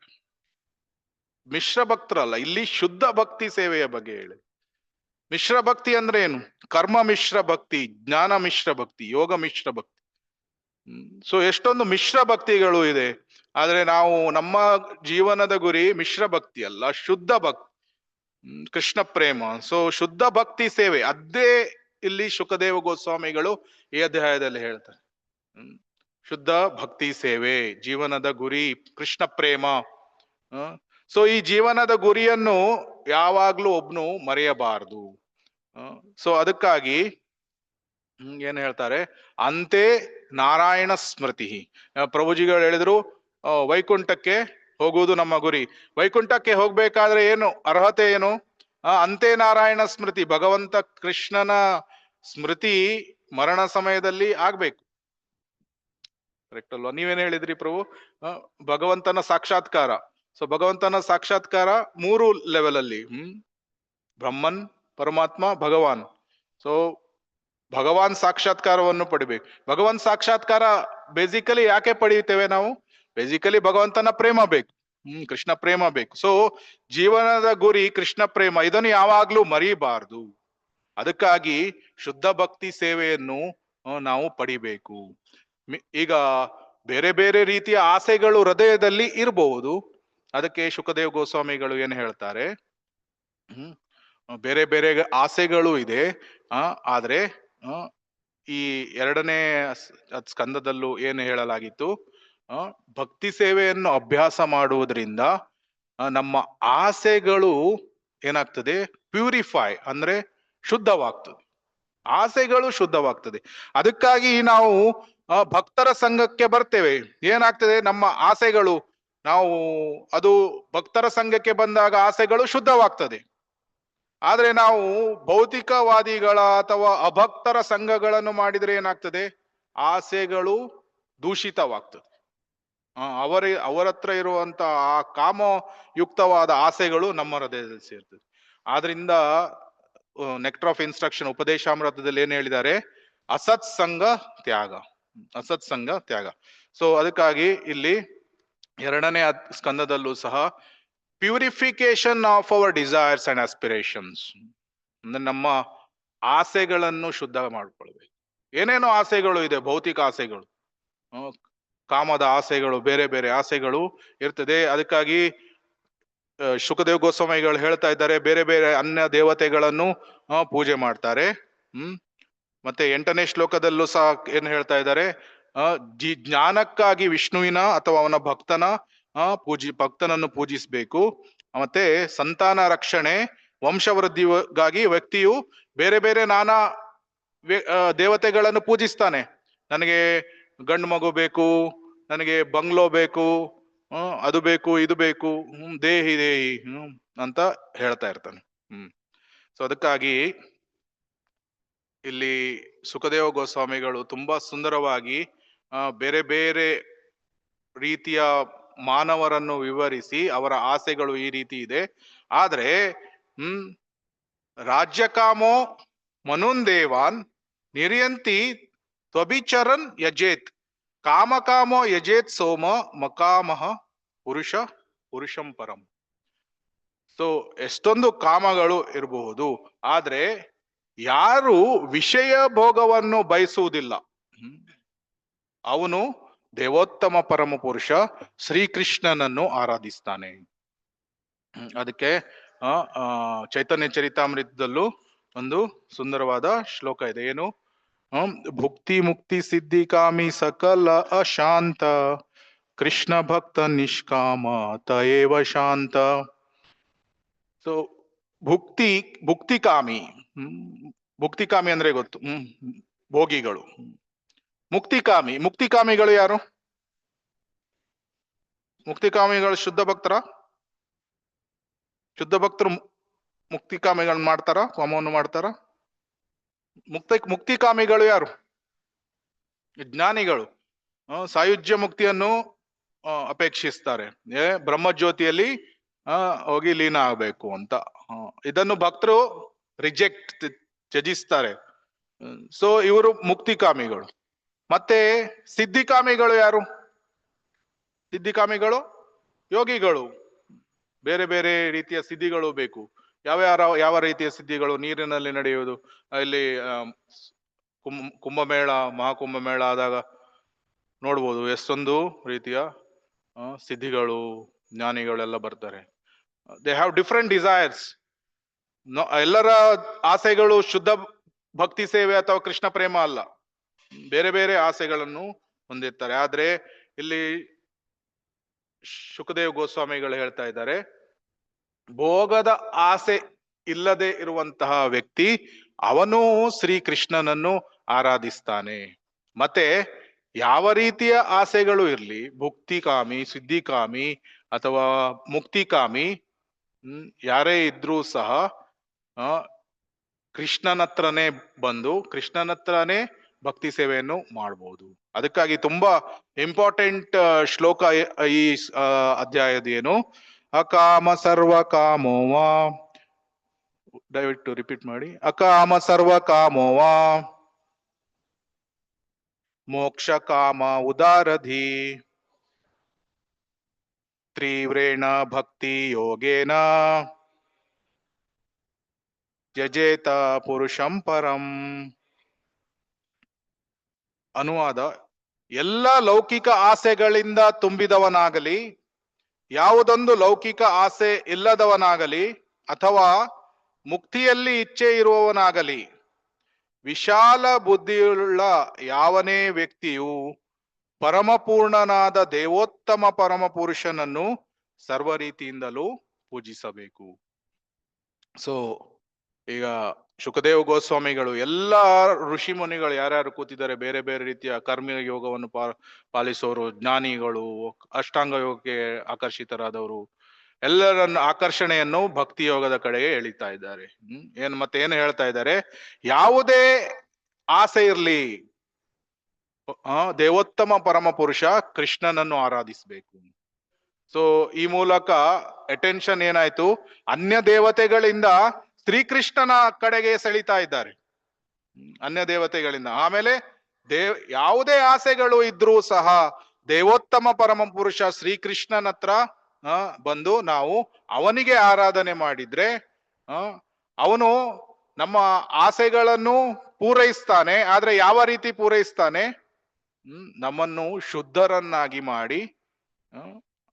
ಮಿಶ್ರ ಭಕ್ತರಲ್ಲ, ಇಲ್ಲಿ ಶುದ್ಧ ಭಕ್ತಿ ಸೇವೆಯ ಬಗ್ಗೆ ಹೇಳಿ. ಮಿಶ್ರ ಭಕ್ತಿ ಅಂದ್ರೆ ಏನು? ಕರ್ಮ ಮಿಶ್ರ ಭಕ್ತಿ, ಜ್ಞಾನ ಮಿಶ್ರ ಭಕ್ತಿ, ಯೋಗ ಮಿಶ್ರ ಭಕ್ತಿ. ಸೊ ಎಷ್ಟೊಂದು ಮಿಶ್ರ ಭಕ್ತಿಗಳು ಇದೆ. ಆದ್ರೆ ನಾವು ನಮ್ಮ ಜೀವನದ ಗುರಿ ಮಿಶ್ರ ಭಕ್ತಿ ಅಲ್ಲ, ಶುದ್ಧ ಭಕ್ತಿ, ಕೃಷ್ಣ ಪ್ರೇಮ. ಸೊ ಶುದ್ಧ ಭಕ್ತಿ ಸೇವೆ, ಅದೇ ಇಲ್ಲಿ ಶುಕದೇವ ಗೋಸ್ವಾಮಿಗಳು ಈ ಅಧ್ಯಾಯದಲ್ಲಿ ಹೇಳ್ತಾರೆ. ಶುದ್ಧ ಭಕ್ತಿ ಸೇವೆ, ಜೀವನದ ಗುರಿ ಕೃಷ್ಣ ಪ್ರೇಮ. ಸೊ ಈ ಜೀವನದ ಗುರಿಯನ್ನು ಯಾವಾಗ್ಲೂ ಒಬ್ನು ಮರೆಯಬಾರದು. ಸೊ ಅದಕ್ಕಾಗಿ ಏನ್ ಹೇಳ್ತಾರೆ? ಅಂತೆ ನಾರಾಯಣ ಸ್ಮೃತಿ. ಪ್ರಭುಜಿಗಳು ಹೇಳಿದ್ರು ವೈಕುಂಠಕ್ಕೆ ಹೋಗುವುದು ನಮ್ಮ ಗುರಿ. ವೈಕುಂಠಕ್ಕೆ ಹೋಗ್ಬೇಕಾದ್ರೆ ಏನು ಅರ್ಹತೆ ಏನು? ಅಂತೆ ನಾರಾಯಣ ಸ್ಮೃತಿ, ಭಗವಂತ ಕೃಷ್ಣನ ಸ್ಮೃತಿ ಮರಣ ಸಮಯದಲ್ಲಿ ಆಗ್ಬೇಕು. ಕರೆಕ್ಟ್ ಅಲ್ವಾ? ನೀವೇನ್ ಹೇಳಿದ್ರಿ ಪ್ರಭು? ಭಗವಂತನ ಸಾಕ್ಷಾತ್ಕಾರ. ಸೊ ಭಗವಂತನ ಸಾಕ್ಷಾತ್ಕಾರ 3 ಲೆವೆಲ್ ಅಲ್ಲಿ, ಬ್ರಹ್ಮನ್, ಪರಮಾತ್ಮ, ಭಗವಾನ್. ಸೊ ಭಗವಾನ್ ಸಾಕ್ಷಾತ್ಕಾರವನ್ನು ಪಡಿಬೇಕು. ಭಗವಾನ್ ಸಾಕ್ಷಾತ್ಕಾರ ಬೇಸಿಕಲಿ ಯಾಕೆ ಪಡೆಯುತ್ತೇವೆ ನಾವು? ಬೇಸಿಕಲಿ ಭಗವಂತನ ಪ್ರೇಮ ಬೇಕು, ಕೃಷ್ಣ ಪ್ರೇಮ ಬೇಕು. ಸೊ ಜೀವನದ ಗುರಿ ಕೃಷ್ಣ ಪ್ರೇಮ, ಇದನ್ನು ಯಾವಾಗ್ಲೂ ಮರಿಬಾರ್ದು. ಅದಕ್ಕಾಗಿ ಶುದ್ಧ ಭಕ್ತಿ ಸೇವೆಯನ್ನು ನಾವು ಪಡಿಬೇಕು. ಈಗ ಬೇರೆ ಬೇರೆ ರೀತಿಯ ಆಸೆಗಳು ಹೃದಯದಲ್ಲಿ ಇರಬಹುದು. ಅದಕ್ಕೆ ಶುಕದೇವ್ ಗೋಸ್ವಾಮಿಗಳು ಏನ್ ಹೇಳ್ತಾರೆ? ಬೇರೆ ಬೇರೆ ಆಸೆಗಳು ಇದೆ. ಆದ್ರೆ ಈ 2ನೇ ಸ್ಕಂದದಲ್ಲೂ ಏನು ಹೇಳಲಾಗಿತ್ತು? ಭಕ್ತಿ ಸೇವೆಯನ್ನು ಅಭ್ಯಾಸ ಮಾಡುವುದರಿಂದ ನಮ್ಮ ಆಸೆಗಳು ಏನಾಗ್ತದೆ? ಪ್ಯೂರಿಫೈ, ಅಂದ್ರೆ ಶುದ್ಧವಾಗ್ತದೆ. ಆಸೆಗಳು ಶುದ್ಧವಾಗ್ತದೆ. ಅದಕ್ಕಾಗಿ ನಾವು ಭಕ್ತರ ಸಂಘಕ್ಕೆ ಬರ್ತೇವೆ. ಏನಾಗ್ತದೆ? ನಮ್ಮ ಆಸೆಗಳು, ನಾವು ಅದು ಭಕ್ತರ ಸಂಘಕ್ಕೆ ಬಂದಾಗ ಆಸೆಗಳು ಶುದ್ಧವಾಗ್ತದೆ. ಆದ್ರೆ ನಾವು ಭೌತಿಕವಾದಿಗಳ ಅಥವಾ ಅಭಕ್ತರ ಸಂಘಗಳನ್ನು ಮಾಡಿದ್ರೆ ಏನಾಗ್ತದೆ? ಆಸೆಗಳು ದೂಷಿತವಾಗ್ತದೆ. ಅವರ ಹತ್ರ ಇರುವಂತ ಆ ಕಾಮಯುಕ್ತವಾದ ಆಸೆಗಳು ನಮ್ಮ ಹೃದಯದಲ್ಲಿ ಸೇರ್ತದೆ. ಆದ್ರಿಂದ ನೆಕ್ಟರ್ ಆಫ್ ಇನ್ಸ್ಟ್ರಕ್ಷನ್, ಉಪದೇಶಾಮೃತದಲ್ಲಿ ಏನ್ ಹೇಳಿದ್ದಾರೆ? ಅಸತ್ಸಂಗ ತ್ಯಾಗ, ಅಸತ್ಸಂಗ ತ್ಯಾಗ. ಸೊ ಅದಕ್ಕಾಗಿ ಇಲ್ಲಿ 2ನೇ ಸ್ಕಂದದಲ್ಲೂ ಸಹ purification of our desires and aspirations, ಅಂದ್ರೆ ನಮ್ಮ ಆಸೆಗಳನ್ನು ಶುದ್ಧ ಮಾಡ್ಕೊಳ್ಬೇಕು. ಏನೇನೋ ಆಸೆಗಳು ಇದೆ, ಭೌತಿಕ ಆಸೆಗಳು, ಕಾಮದ ಆಸೆಗಳು, ಬೇರೆ ಬೇರೆ ಆಸೆಗಳು ಇರ್ತದೆ. ಅದಕ್ಕಾಗಿ ಶುಕದೇವ್ ಗೋಸ್ವಾಮಿಗಳು ಹೇಳ್ತಾ ಇದ್ದಾರೆ, ಬೇರೆ ಬೇರೆ ಅನ್ಯ ದೇವತೆಗಳನ್ನು ಪೂಜೆ ಮಾಡ್ತಾರೆ. ಮತ್ತೆ 8ನೇ ಶ್ಲೋಕದಲ್ಲೂ ಸಹ ಏನ್ ಹೇಳ್ತಾ ಇದ್ದಾರೆ? ಜ್ಞಾನಕ್ಕಾಗಿ ವಿಷ್ಣುವಿನ ಅಥವಾ ಅವನ ಭಕ್ತನನ್ನು ಪೂಜಿಸಬೇಕು. ಮತ್ತೆ ಸಂತಾನ ರಕ್ಷಣೆ, ವಂಶವೃದ್ಧಿಗಾಗಿ ವ್ಯಕ್ತಿಯು ಬೇರೆ ಬೇರೆ ನಾನಾ ದೇವತೆಗಳನ್ನು ಪೂಜಿಸ್ತಾನೆ. ನನಗೆ ಗಂಡು ಮಗು ಬೇಕು, ನನಗೆ ಬಂಗ್ಲೋ ಬೇಕು, ಅದು ಬೇಕು, ಇದು ಬೇಕು, ದೇಹಿ ಅಂತ ಹೇಳ್ತಾ ಇರ್ತಾನೆ. ಸೊ ಅದಕ್ಕಾಗಿ ಇಲ್ಲಿ ಸುಖದೇವ ಗೋಸ್ವಾಮಿಗಳು ತುಂಬಾ ಸುಂದರವಾಗಿ ಬೇರೆ ಬೇರೆ ರೀತಿಯ ಮಾನವರನ್ನು ವಿವರಿಸಿ ಅವರ ಆಸೆಗಳು ಈ ರೀತಿ ಇದೆ. ಆದ್ರೆ ರಾಜ್ಯಕಾಮೋ ಮನುಂದೇವಾನ್ ನಿರ್ಯಂತಿ ತ್ವಭಿಚರನ್ ಯಜೇತ್, ಕಾಮಕಾಮೋ ಯಜೇತ್ ಸೋಮ ಮಕಾಮಹ ಪುರುಷಂ ಪರಂ. ಸೊ ಎಷ್ಟೊಂದು ಕಾಮಗಳು ಇರಬಹುದು, ಆದ್ರೆ ಯಾರು ವಿಷಯ ಭೋಗವನ್ನು ಬಯಸುವುದಿಲ್ಲ ಅವನು ದೇವೋತ್ತಮ ಪರಮ ಪುರುಷ ಶ್ರೀಕೃಷ್ಣನನ್ನು ಆರಾಧಿಸ್ತಾನೆ. ಅದಕ್ಕೆ ಚೈತನ್ಯ ಚರಿತಾಮೃತದಲ್ಲೂ ಒಂದು ಸುಂದರವಾದ ಶ್ಲೋಕ ಇದೆ. ಏನು? ಭುಕ್ತಿ ಮುಕ್ತಿ ಸಿದ್ಧಿ ಕಾಮಿ ಸಕಲ ಅಶಾಂತ, ಕೃಷ್ಣ ಭಕ್ತ ನಿಷ್ಕಾಮ ತಯೇವ ಶಾಂತ. ಸೊ ಭುಕ್ತಿಕಾಮಿ. ಭುಕ್ತಿಕಾಮಿ ಅಂದ್ರೆ ಗೊತ್ತು, ಭೋಗಿಗಳು. ಮುಕ್ತಿಕಾಮಿಗಳು ಯಾರು? ಮುಕ್ತಿಕಾಮಿಗಳು ಶುದ್ಧ ಭಕ್ತರ? ಶುದ್ಧ ಭಕ್ತರು ಮುಕ್ತಿಕಾಮಿಗಳನ್ನ ಮಾಡ್ತಾರ, ಹೋಮವನ್ನು ಮಾಡ್ತಾರ? ಮುಕ್ತಿಕಾಮಿಗಳು ಯಾರು? ಜ್ಞಾನಿಗಳು. ಸಾಯುಜ್ಯ ಮುಕ್ತಿಯನ್ನು ಅಪೇಕ್ಷಿಸ್ತಾರೆ. ಬ್ರಹ್ಮಜ್ಯೋತಿಯಲ್ಲಿ ಹೋಗಿ ಲೀನ ಆಗ್ಬೇಕು ಅಂತ. ಇದನ್ನು ಭಕ್ತರು ರಿಜೆಕ್ಟ್, ತ್ಯಜಿಸ್ತಾರೆ. ಸೊ ಇವರು ಮುಕ್ತಿಕಾಮಿಗಳು. ಮತ್ತೆ ಸಿದ್ಧಿಕಾಮಿಗಳು ಯಾರು? ಸಿದ್ಧಿಕಾಮಿಗಳು ಯೋಗಿಗಳು. ಬೇರೆ ಬೇರೆ ರೀತಿಯ ಸಿದ್ಧಿಗಳು ಬೇಕು. ಯಾವ ರೀತಿಯ ಸಿದ್ಧಿಗಳು? ನೀರಿನಲ್ಲಿ ನಡೆಯುವುದು. ಇಲ್ಲಿ ಕುಂಭಮೇಳ, ಮಹಾಕುಂಭಮೇಳ ಆದಾಗ ನೋಡ್ಬೋದು ಎಷ್ಟೊಂದು ರೀತಿಯ ಸಿದ್ಧಿಗಳು, ಜ್ಞಾನಿಗಳೆಲ್ಲ ಬರ್ತಾರೆ. They have different desires. ಎಲ್ಲರ ಆಸೆಗಳು ಶುದ್ಧ ಭಕ್ತಿ ಸೇವೆ ಅಥವಾ ಕೃಷ್ಣ ಪ್ರೇಮ ಅಲ್ಲ, ಬೇರೆ ಬೇರೆ ಆಸೆಗಳನ್ನು ಹೊಂದಿರ್ತಾರೆ. ಆದ್ರೆ ಇಲ್ಲಿ ಶುಕದೇವ್ ಗೋಸ್ವಾಮಿಗಳು ಹೇಳ್ತಾ ಇದ್ದಾರೆ, ಭೋಗದ ಆಸೆ ಇಲ್ಲದೆ ಇರುವಂತಹ ವ್ಯಕ್ತಿ ಅವನು ಶ್ರೀಕೃಷ್ಣನನ್ನು ಆರಾಧಿಸ್ತಾನೆ. ಮತ್ತೆ ಯಾವ ರೀತಿಯ ಆಸೆಗಳು ಇರ್ಲಿ, ಭುಕ್ತಿಕಾಮಿ, ಸಿದ್ಧಿಕಾಮಿ ಅಥವಾ ಮುಕ್ತಿಕಾಮಿ, ಯಾರೇ ಇದ್ರೂ ಸಹ ಕೃಷ್ಣನತ್ರನೇ ಬಂದು ಕೃಷ್ಣನತ್ರನೇ ಭಕ್ತಿ ಸೇವೆಯನ್ನು ಮಾಡಬಹುದು. ಅದಕ್ಕಾಗಿ ತುಂಬಾ ಇಂಪಾರ್ಟೆಂಟ್ ಶ್ಲೋಕ ಈ ಅಧ್ಯಾಯದ ಏನು, ಅಕಾಮ ಸರ್ವ ಕಾಮೋವಾ, ದಯವಿಟ್ಟು ರಿಪೀಟ್ ಮಾಡಿ. ಅಕಾಮ ಸರ್ವ ಕಾಮೋವಾ ಮೋಕ್ಷ ಕಾಮ ಉದಾರಧಿ ತೀವ್ರೇಣ ಭಕ್ತಿ ಯೋಗೇನ ತ್ಯಜೇತ ಪುರುಷಂ ಪರಂ. ಅನುವಾದ: ಎಲ್ಲ ಲೌಕಿಕ ಆಸೆಗಳಿಂದ ತುಂಬಿದವನಾಗಲಿ, ಯಾವುದೊಂದು ಲೌಕಿಕ ಆಸೆ ಇಲ್ಲದವನಾಗಲಿ, ಅಥವಾ ಮುಕ್ತಿಯಲ್ಲಿ ಇಚ್ಛೆ ಇರುವವನಾಗಲಿ, ವಿಶಾಲ ಬುದ್ಧಿಯುಳ್ಳ ಯಾವನೇ ವ್ಯಕ್ತಿಯು ಪರಮಪೂರ್ಣನಾದ ದೇವೋತ್ತಮ ಪರಮ ಪುರುಷನನ್ನು ಸರ್ವ ರೀತಿಯಿಂದಲೂ ಪೂಜಿಸಬೇಕು. ಸೊ ಈಗ ಶುಕದೇವ್ ಗೋಸ್ವಾಮಿಗಳು, ಎಲ್ಲ ಋಷಿ ಮುನಿಗಳು ಯಾರ್ಯಾರು ಕೂತಿದ್ದಾರೆ, ಬೇರೆ ಬೇರೆ ರೀತಿಯ ಕರ್ಮ ಯೋಗವನ್ನು ಪಾಲಿಸೋರು, ಜ್ಞಾನಿಗಳು, ಅಷ್ಟಾಂಗ ಯೋಗಕ್ಕೆ ಆಕರ್ಷಿತರಾದವರು, ಎಲ್ಲರನ್ನು ಆಕರ್ಷಣೆಯನ್ನು ಭಕ್ತಿ ಯೋಗದ ಕಡೆಗೆ ಎಳಿತಾ ಇದ್ದಾರೆ. ಮತ್ತೆ ಏನು ಹೇಳ್ತಾ ಇದ್ದಾರೆ, ಯಾವುದೇ ಆಸೆ ಇರ್ಲಿ, ದೇವೋತ್ತಮ ಪರಮ ಪುರುಷ ಕೃಷ್ಣನನ್ನು ಆರಾಧಿಸ್ಬೇಕು. ಸೊ ಈ ಮೂಲಕ ಅಟೆನ್ಷನ್ ಏನಾಯ್ತು, ಅನ್ಯ ದೇವತೆಗಳಿಂದ ಶ್ರೀಕೃಷ್ಣನ ಕಡೆಗೆ ಸೆಳಿತಾ ಇದ್ದಾರೆ, ಅನ್ಯ ದೇವತೆಗಳಿಂದ. ಆಮೇಲೆ ಯಾವುದೇ ಆಸೆಗಳು ಇದ್ರೂ ಸಹ ದೇವೋತ್ತಮ ಪರಮ ಪುರುಷ ಶ್ರೀಕೃಷ್ಣನ ಹತ್ರ ಬಂದು ನಾವು ಅವನಿಗೆ ಆರಾಧನೆ ಮಾಡಿದ್ರೆ ಅವನು ನಮ್ಮ ಆಸೆಗಳನ್ನು ಪೂರೈಸ್ತಾನೆ. ಆದ್ರೆ ಯಾವ ರೀತಿ ಪೂರೈಸ್ತಾನೆ? ನಮ್ಮನ್ನು ಶುದ್ಧರನ್ನಾಗಿ ಮಾಡಿ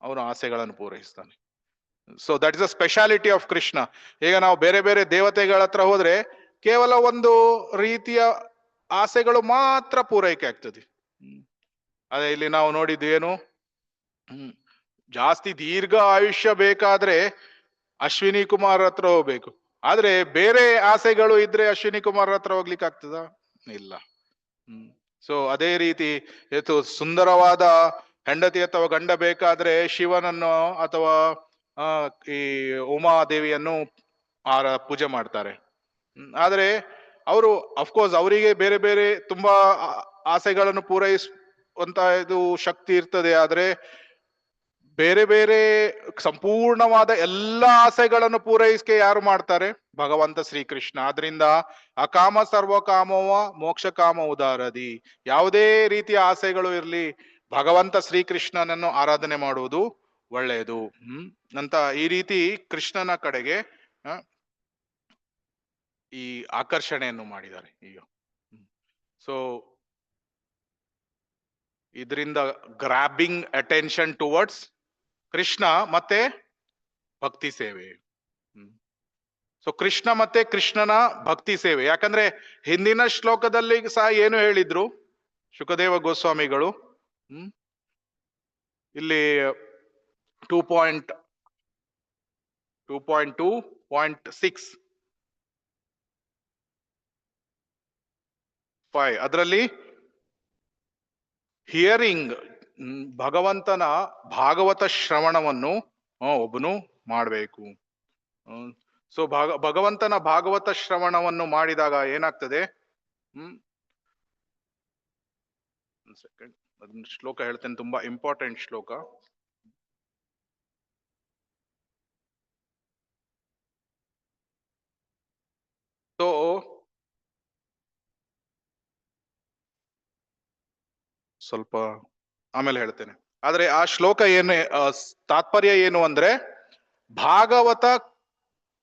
ಅವನ ಆಸೆಗಳನ್ನು ಪೂರೈಸ್ತಾನೆ. So that is a speciality of Krishna. ಈಗ ನಾವು ಬೇರೆ ಬೇರೆ ದೇವತೆಗಳ ಹತ್ರ ಹೋದ್ರೆ ಕೇವಲ ಒಂದು ರೀತಿಯ ಆಸೆಗಳು ಮಾತ್ರ ಪೂರೈಕೆ ಆಗ್ತದೆ. ಅದೇ ಇಲ್ಲಿ ನಾವು ನೋಡಿದ್ದು ಏನು, ಜಾಸ್ತಿ ದೀರ್ಘ ಆಯುಷ್ಯ ಬೇಕಾದ್ರೆ ಅಶ್ವಿನಿ ಕುಮಾರ್ ಹತ್ರ ಹೋಗ್ಬೇಕು. ಆದ್ರೆ ಬೇರೆ ಆಸೆಗಳು ಇದ್ರೆ ಅಶ್ವಿನಿ ಕುಮಾರ್ ಹತ್ರ ಹೋಗ್ಲಿಕ್ಕೆ ಆಗ್ತದ? ಇಲ್ಲ. ಸೊ ಅದೇ ರೀತಿ ಸುಂದರವಾದ ಹೆಂಡತಿ ಅಥವಾ ಗಂಡ ಬೇಕಾದ್ರೆ ಶಿವನನ್ನು ಅಥವಾ ಈ ಉಮಾದೇವಿಯನ್ನು ಪೂಜೆ ಮಾಡ್ತಾರೆ. ಆದ್ರೆ ಅವರು ಅಫ್ಕೋರ್ಸ್ ಅವರಿಗೆ ಬೇರೆ ಬೇರೆ ತುಂಬಾ ಆಸೆಗಳನ್ನು ಪೂರೈಸುವಂತ ಇದು ಶಕ್ತಿ ಇರ್ತದೆ. ಆದ್ರೆ ಬೇರೆ ಬೇರೆ ಸಂಪೂರ್ಣವಾದ ಎಲ್ಲ ಆಸೆಗಳನ್ನು ಪೂರೈಸಿಕೆ ಯಾರು ಮಾಡ್ತಾರೆ? ಭಗವಂತ ಶ್ರೀಕೃಷ್ಣ. ಆದ್ರಿಂದ ಅಕಾಮ ಸರ್ವ ಕಾಮೋವ ಮೋಕ್ಷ ಕಾಮ ಉದಾರದಿ, ಯಾವುದೇ ರೀತಿಯ ಆಸೆಗಳು ಇರ್ಲಿ, ಭಗವಂತ ಶ್ರೀಕೃಷ್ಣನನ್ನು ಆರಾಧನೆ ಮಾಡುವುದು ಒಳ್ಳೆಯದು ಅಂತ ಈ ರೀತಿ ಕೃಷ್ಣನ ಕಡೆಗೆ ಈ ಆಕರ್ಷಣೆಯನ್ನು ಮಾಡಿದ್ದಾರೆ ಈಗ. ಸೊ ಇದರಿಂದ ಗ್ರಾಬಿಂಗ್ ಅಟೆನ್ಷನ್ ಟುವರ್ಡ್ಸ್ ಕೃಷ್ಣ ಮತ್ತೆ ಭಕ್ತಿ ಸೇವೆ. ಸೊ ಕೃಷ್ಣ ಮತ್ತೆ ಕೃಷ್ಣನ ಭಕ್ತಿ ಸೇವೆ. ಯಾಕಂದ್ರೆ ಹಿಂದಿನ ಶ್ಲೋಕದಲ್ಲಿ ಸಹ ಏನು ಹೇಳಿದ್ರು ಶುಕದೇವ ಗೋಸ್ವಾಮಿಗಳು, ಇಲ್ಲಿ 2.2 5 ಅದರಲ್ಲಿ ಹಿಯರಿಂಗ್, ಭಗವಂತನ ಭಾಗವತ ಶ್ರವಣವನ್ನು ಒಬ್ಬನು ಮಾಡಬೇಕು. ಸೊ ಭಗವಂತನ ಭಾಗವತ ಶ್ರವಣವನ್ನು ಮಾಡಿದಾಗ ಏನಾಗ್ತದೆ? ಸೆಕೆಂಡ್, ಅದನ್ನ ಶ್ಲೋಕ ಹೇಳ್ತೇನೆ, ತುಂಬಾ ಇಂಪಾರ್ಟೆಂಟ್ ಶ್ಲೋಕ. ಸೊ ಸ್ವಲ್ಪ ಆಮೇಲೆ ಹೇಳ್ತೇನೆ. ಆದ್ರೆ ಆ ಶ್ಲೋಕ ಏನು, ತಾತ್ಪರ್ಯ ಏನು ಅಂದ್ರೆ, ಭಾಗವತ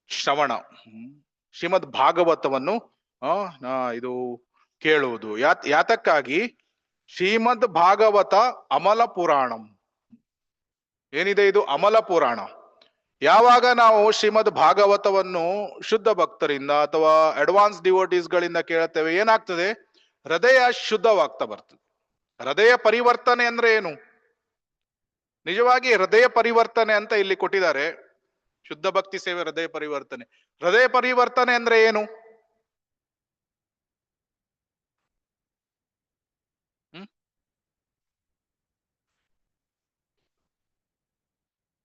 ಶ್ರವಣ, ಶ್ರೀಮದ್ ಭಾಗವತವನ್ನು ಇದು ಕೇಳುವುದು. ಯಾತಕ್ಕಾಗಿ? ಶ್ರೀಮದ್ ಭಾಗವತ ಅಮಲ ಪುರಾಣಂ. ಏನಿದೆ ಇದು? ಅಮಲ ಪುರಾಣ. ಯಾವಾಗ ನಾವು ಶ್ರೀಮದ್ ಭಾಗವತವನ್ನು ಶುದ್ಧ ಭಕ್ತರಿಂದ ಅಥವಾ ಅಡ್ವಾನ್ಸ್ ಡಿವೋಟೀಸ್ ಗಳಿಂದ ಕೇಳುತ್ತೇವೆ, ಏನಾಗ್ತದೆ? ಹೃದಯ ಶುದ್ಧವಾಗ್ತಾ ಬರ್ತದೆ. ಹೃದಯ ಪರಿವರ್ತನೆ ಅಂದ್ರೆ ಏನು? ನಿಜವಾಗಿ ಹೃದಯ ಪರಿವರ್ತನೆ ಅಂತ ಇಲ್ಲಿ ಕೊಟ್ಟಿದ್ದಾರೆ, ಶುದ್ಧ ಭಕ್ತಿ ಸೇವೆ ಹೃದಯ ಪರಿವರ್ತನೆ. ಹೃದಯ ಪರಿವರ್ತನೆ ಅಂದ್ರೆ ಏನು?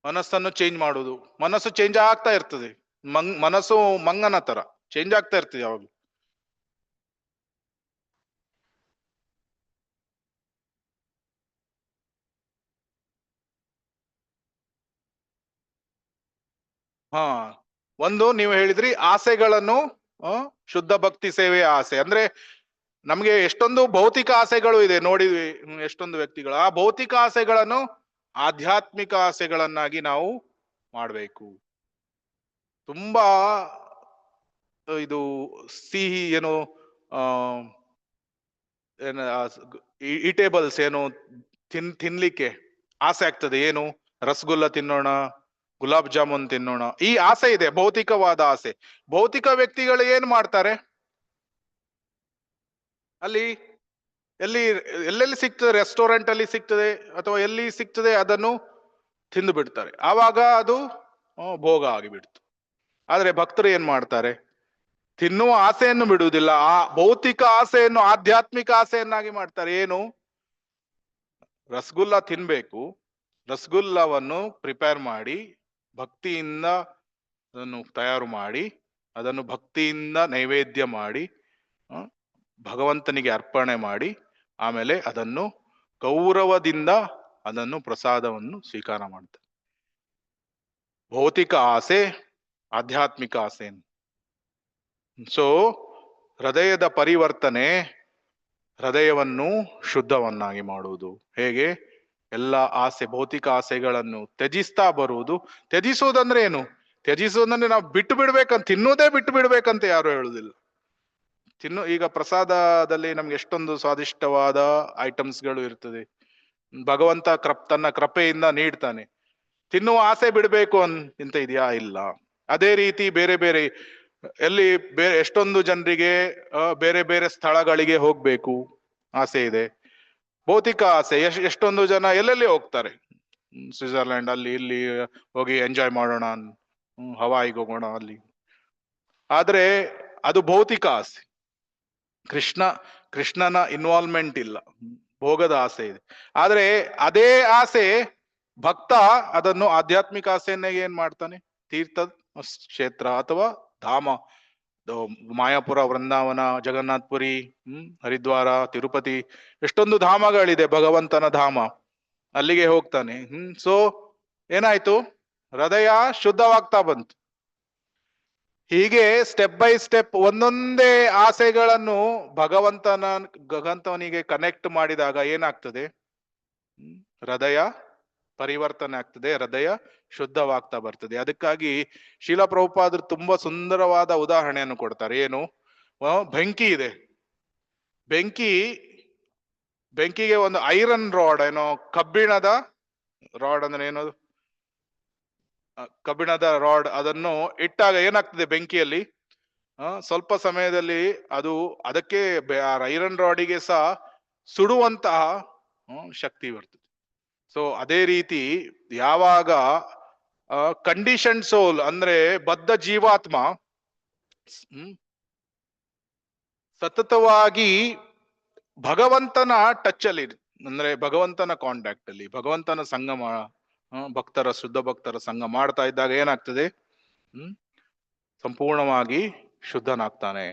ಮನಸ್ಸನ್ನು ಚೇಂಜ್ ಮಾಡುವುದು. ಮನಸ್ಸು ಚೇಂಜ್ ಆಗ್ತಾ ಇರ್ತದೆ. ಮನಸ್ಸು ಮಂಗನ ತರ ಚೇಂಜ್ ಆಗ್ತಾ ಇರ್ತದೆ ಯಾವಾಗ್ಲೂ. ಒಂದು ನೀವು ಹೇಳಿದ್ರಿ ಆಸೆಗಳನ್ನು, ಶುದ್ಧ ಭಕ್ತಿ ಸೇವೆಯ ಆಸೆ ಅಂದ್ರೆ ನಮ್ಗೆ ಎಷ್ಟೊಂದು ಭೌತಿಕ ಆಸೆಗಳು ಇದೆ ನೋಡಿದ್ವಿ, ಎಷ್ಟೊಂದು ವ್ಯಕ್ತಿಗಳು. ಆ ಭೌತಿಕ ಆಸೆಗಳನ್ನು ಆಧ್ಯಾತ್ಮಿಕ ಆಸೆಗಳನ್ನಾಗಿ ನಾವು ಮಾಡಬೇಕು. ತುಂಬಾ ಇದು ಸಿಹಿ ಏನು, ಈಟೇಬಲ್ಸ್ ಏನು ತಿನ್ಲಿಕ್ಕೆ ಆಸೆ ಆಗ್ತದೆ. ಏನು? ರಸಗುಲ್ಲ ತಿನ್ನೋಣ, ಗುಲಾಬ್ ಜಾಮೂನ್ ತಿನ್ನೋಣ, ಈ ಆಸೆ ಇದೆ, ಭೌತಿಕವಾದ ಆಸೆ. ಭೌತಿಕ ವ್ಯಕ್ತಿಗಳು ಏನ್ ಮಾಡ್ತಾರೆ? ಅಲ್ಲಿ ಎಲ್ಲೆಲ್ಲಿ ಸಿಗ್ತದೆ, ರೆಸ್ಟೋರೆಂಟ್ ಅಲ್ಲಿ ಸಿಗ್ತದೆ ಅಥವಾ ಎಲ್ಲಿ ಸಿಗ್ತದೆ ಅದನ್ನು ತಿಂದು ಬಿಡ್ತಾರೆ. ಆವಾಗ ಅದು ಭೋಗ ಆಗಿಬಿಡ್ತು. ಆದ್ರೆ ಭಕ್ತರು ಏನ್ ಮಾಡ್ತಾರೆ? ತಿನ್ನುವ ಆಸೆಯನ್ನು ಬಿಡುವುದಿಲ್ಲ, ಆ ಭೌತಿಕ ಆಸೆಯನ್ನು ಆಧ್ಯಾತ್ಮಿಕ ಆಸೆಯನ್ನಾಗಿ ಮಾಡ್ತಾರೆ. ಏನು? ರಸಗುಲ್ಲ ತಿನ್ಬೇಕು, ರಸಗುಲ್ಲವನ್ನು ಪ್ರಿಪೇರ್ ಮಾಡಿ ಭಕ್ತಿಯಿಂದ ಅದನ್ನು ತಯಾರು ಮಾಡಿ ಅದನ್ನು ಭಕ್ತಿಯಿಂದ ನೈವೇದ್ಯ ಮಾಡಿ ಭಗವಂತನಿಗೆ ಅರ್ಪಣೆ ಮಾಡಿ ಆಮೇಲೆ ಅದನ್ನು ಗೌರವದಿಂದ ಅದನ್ನು ಪ್ರಸಾದವನ್ನು ಸ್ವೀಕಾರ ಮಾಡ್ತಾರೆ. ಭೌತಿಕ ಆಸೆ, ಆಧ್ಯಾತ್ಮಿಕ ಆಸೆ. ಸೊ ಹೃದಯದ ಪರಿವರ್ತನೆ, ಹೃದಯವನ್ನು ಶುದ್ಧವನ್ನಾಗಿ ಮಾಡುವುದು ಹೇಗೆ? ಎಲ್ಲ ಆಸೆ, ಭೌತಿಕ ಆಸೆಗಳನ್ನು ತ್ಯಜಿಸ್ತಾ ಬರುವುದು. ತ್ಯಜಿಸುವುದಂದ್ರೆ ಏನು? ತ್ಯಜಿಸುವುದಂದ್ರೆ ನಾವು ಬಿಟ್ಟು ಬಿಡ್ಬೇಕಂತ, ತಿನ್ನೋದೇ ಬಿಟ್ಟು ಬಿಡ್ಬೇಕಂತ ಯಾರು ಹೇಳುದಿಲ್ಲ. ಈಗ ಪ್ರಸಾದದಲ್ಲಿ ನಮ್ಗೆ ಎಷ್ಟೊಂದು ಸ್ವಾದಿಷ್ಟವಾದ ಐಟಮ್ಸ್ಗಳು ಇರ್ತದೆ. ಭಗವಂತ ತನ್ನ ಕೃಪೆಯಿಂದ ನೀಡ್ತಾನೆ. ತಿನ್ನುವ ಆಸೆ ಬಿಡ್ಬೇಕು ಅಂತ ಇದೆಯಾ? ಇಲ್ಲ. ಅದೇ ರೀತಿ ಬೇರೆ ಬೇರೆ ಎಷ್ಟೊಂದು ಜನರಿಗೆ ಬೇರೆ ಬೇರೆ ಸ್ಥಳಗಳಿಗೆ ಹೋಗ್ಬೇಕು ಆಸೆ ಇದೆ, ಭೌತಿಕ ಆಸೆ. ಎಷ್ಟೊಂದು ಜನ ಎಲ್ಲೆಲ್ಲಿ ಹೋಗ್ತಾರೆ, ಸ್ವಿಟ್ಜರ್ಲ್ಯಾಂಡ್ ಅಲ್ಲಿ ಇಲ್ಲಿ ಹೋಗಿ ಎಂಜಾಯ್ ಮಾಡೋಣ, ಹವಾಯಿಗೆ ಹೋಗೋಣ ಅಲ್ಲಿ. ಆದ್ರೆ ಅದು ಭೌತಿಕ ಆಸೆ. ಕೃಷ್ಣನ ಇನ್ವಾಲ್ವ್ಮೆಂಟ್ ಇಲ್ಲ, ಭೋಗದ ಆಸೆ ಇದೆ. ಆದ್ರೆ ಅದೇ ಆಸೆ ಭಕ್ತ ಅದನ್ನು ಆಧ್ಯಾತ್ಮಿಕ ಆಸೆಯನ್ನ ಏನ್ ಮಾಡ್ತಾನೆ? ತೀರ್ಥ ಕ್ಷೇತ್ರ ಅಥವಾ ಧಾಮ, ಮಾಯಾಪುರ, ವೃಂದಾವನ, ಜಗನ್ನಾಥ್ಪುರಿ, ಹರಿದ್ವಾರ, ತಿರುಪತಿ, ಎಷ್ಟೊಂದು ಧಾಮಗಳಿದೆ, ಭಗವಂತನ ಧಾಮ, ಅಲ್ಲಿಗೆ ಹೋಗ್ತಾನೆ. ಸೊ ಏನಾಯ್ತು? ಹೃದಯ ಶುದ್ಧವಾಗ್ತಾ ಬಂತು. ಹೀಗೆ ಸ್ಟೆಪ್ ಬೈ ಸ್ಟೆಪ್ ಒಂದೊಂದೇ ಆಸೆಗಳನ್ನು ಭಗವಂತನಿಗೆ ಕನೆಕ್ಟ್ ಮಾಡಿದಾಗ ಏನಾಗ್ತದೆ? ಹೃದಯ ಪರಿವರ್ತನೆ ಆಗ್ತದೆ, ಹೃದಯ ಶುದ್ಧವಾಗ್ತಾ ಬರ್ತದೆ. ಅದಕ್ಕಾಗಿ ಶೀಲ ಪ್ರಭುಪಾದರು ತುಂಬಾ ಸುಂದರವಾದ ಉದಾಹರಣೆಯನ್ನು ಕೊಡ್ತಾರೆ. ಏನು? ಬೆಂಕಿ ಇದೆ, ಬೆಂಕಿಗೆ ಒಂದು ಐರನ್ ರಾಡ್, ಏನೋ ಕಬ್ಬಿಣದ ರಾಡ್ ಅಂದ್ರೆ ಏನದು, ಕಬ್ಬಿಣದ ರಾಡ್, ಅದನ್ನು ಇಟ್ಟಾಗ ಏನಾಗ್ತದೆ? ಬೆಂಕಿಯಲ್ಲಿ ಸ್ವಲ್ಪ ಸಮಯದಲ್ಲಿ ಅದಕ್ಕೆ ಐರನ್ ರಾಡಿಗೆ ಸಹ ಸುಡುವಂತಹ ಶಕ್ತಿ ಬರ್ತದೆ. ಸೊ ಅದೇ ರೀತಿ ಯಾವಾಗ ಕಂಡೀಷನ್ ಸೋಲ್ ಅಂದ್ರೆ ಬದ್ಧ ಜೀವಾತ್ಮ ಸತತವಾಗಿ ಭಗವಂತನ ಟಚ್ ಅಲ್ಲಿ, ಅಂದ್ರೆ ಭಗವಂತನ ಕಾಂಟ್ಯಾಕ್ಟ್ ಅಲ್ಲಿ, ಭಗವಂತನ ಸಂಗಮ, ಭಕ್ತರ ಶುದ್ಧ ಭಕ್ತರ ಸಂಘ ಮಾಡ್ತಾ ಇದ್ದಾಗ ಏನಾಗ್ತದೆ, ಸಂಪೂರ್ಣವಾಗಿ ಶುದ್ಧನಾಗ್ತಾನೆ.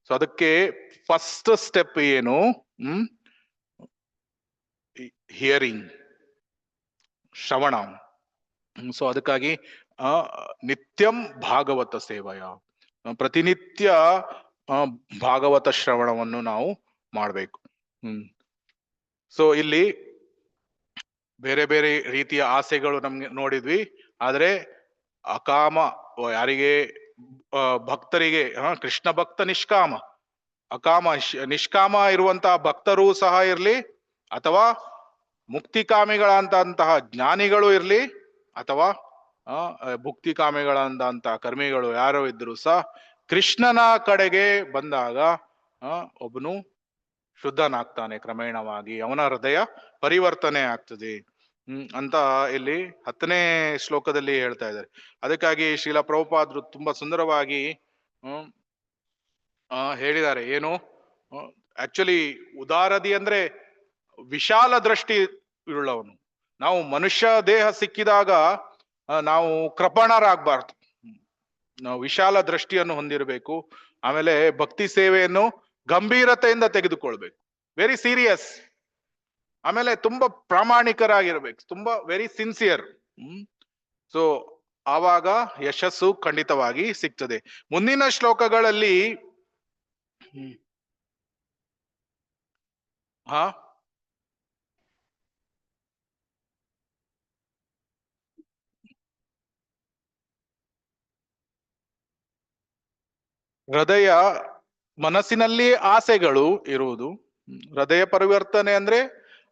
ಸೊ ಅದಕ್ಕೆ ಫಸ್ಟ್ ಸ್ಟೆಪ್ ಏನು, ಹಿಯರಿಂಗ್, ಶ್ರವಣ. ಸೊ ಅದಕ್ಕಾಗಿ ನಿತ್ಯಂ ಭಾಗವತ ಸೇವಯ, ಪ್ರತಿನಿತ್ಯ ಭಾಗವತ ಶ್ರವಣವನ್ನು ನಾವು ಮಾಡಬೇಕು. ಸೊ ಇಲ್ಲಿ ಬೇರೆ ಬೇರೆ ರೀತಿಯ ಆಸೆಗಳು ನಮ್ಗೆ ನೋಡಿದ್ವಿ, ಆದ್ರೆ ಅಕಾಮ ಯಾರಿಗೆ, ಭಕ್ತರಿಗೆ, ಕೃಷ್ಣ ಭಕ್ತ ನಿಷ್ಕಾಮ, ಅಕಾಮ ನಿಷ್ಕಾಮ ಇರುವಂತಹ ಭಕ್ತರು ಸಹ ಇರ್ಲಿ, ಅಥವಾ ಮುಕ್ತಿಕಾಮಿಗಳಂತಹ ಜ್ಞಾನಿಗಳು ಇರ್ಲಿ, ಅಥವಾ ಭುಕ್ತಿಕಾಮಿಗಳಂತಹ ಕರ್ಮಿಗಳು ಯಾರೋ ಇದ್ರು ಸಹ ಕೃಷ್ಣನ ಕಡೆಗೆ ಬಂದಾಗ ಒಬ್ಬನು ಶುದ್ಧನಾಗ್ತಾನೆ, ಕ್ರಮೇಣವಾಗಿ ಅವನ ಹೃದಯ ಪರಿವರ್ತನೆ ಆಗ್ತದೆ ಅಂತ ಇಲ್ಲಿ 10ನೇ ಶ್ಲೋಕದಲ್ಲಿ ಹೇಳ್ತಾ ಇದ್ದಾರೆ. ಅದಕ್ಕಾಗಿ ಶ್ರೀಲ ಪ್ರಭುಪಾದರು ತುಂಬಾ ಸುಂದರವಾಗಿ ಹೇಳಿದ್ದಾರೆ. ಏನು ಆಕ್ಚುಲಿ ಉದಾರದಿ ಅಂದ್ರೆ ವಿಶಾಲ ದೃಷ್ಟಿ ಇರುಳ್ಳವನು. ನಾವು ಮನುಷ್ಯ ದೇಹ ಸಿಕ್ಕಿದಾಗ ನಾವು ಕೃಪಣರಾಗಬಾರ್ದು, ನಾವು ವಿಶಾಲ ದೃಷ್ಟಿಯನ್ನು ಹೊಂದಿರಬೇಕು. ಆಮೇಲೆ ಭಕ್ತಿ ಸೇವೆಯನ್ನು ಗಂಭೀರತೆಯಿಂದ ತೆಗೆದುಕೊಳ್ಬೇಕು, ವೆರಿ ಸೀರಿಯಸ್. ಆಮೇಲೆ ತುಂಬಾ ಪ್ರಾಮಾಣಿಕರಾಗಿರ್ಬೇಕು, ತುಂಬಾ ವೆರಿ ಸಿನ್ಸಿಯರ್. ಸೊ ಆವಾಗ ಯಶಸ್ಸು ಖಂಡಿತವಾಗಿ ಸಿಗ್ತದೆ. ಮುಂದಿನ ಶ್ಲೋಕಗಳಲ್ಲಿ ಹೃದಯ, ಮನಸ್ಸಿನಲ್ಲಿ ಆಸೆಗಳು ಇರುವುದು. ಹೃದಯ ಪರಿವರ್ತನೆ ಅಂದ್ರೆ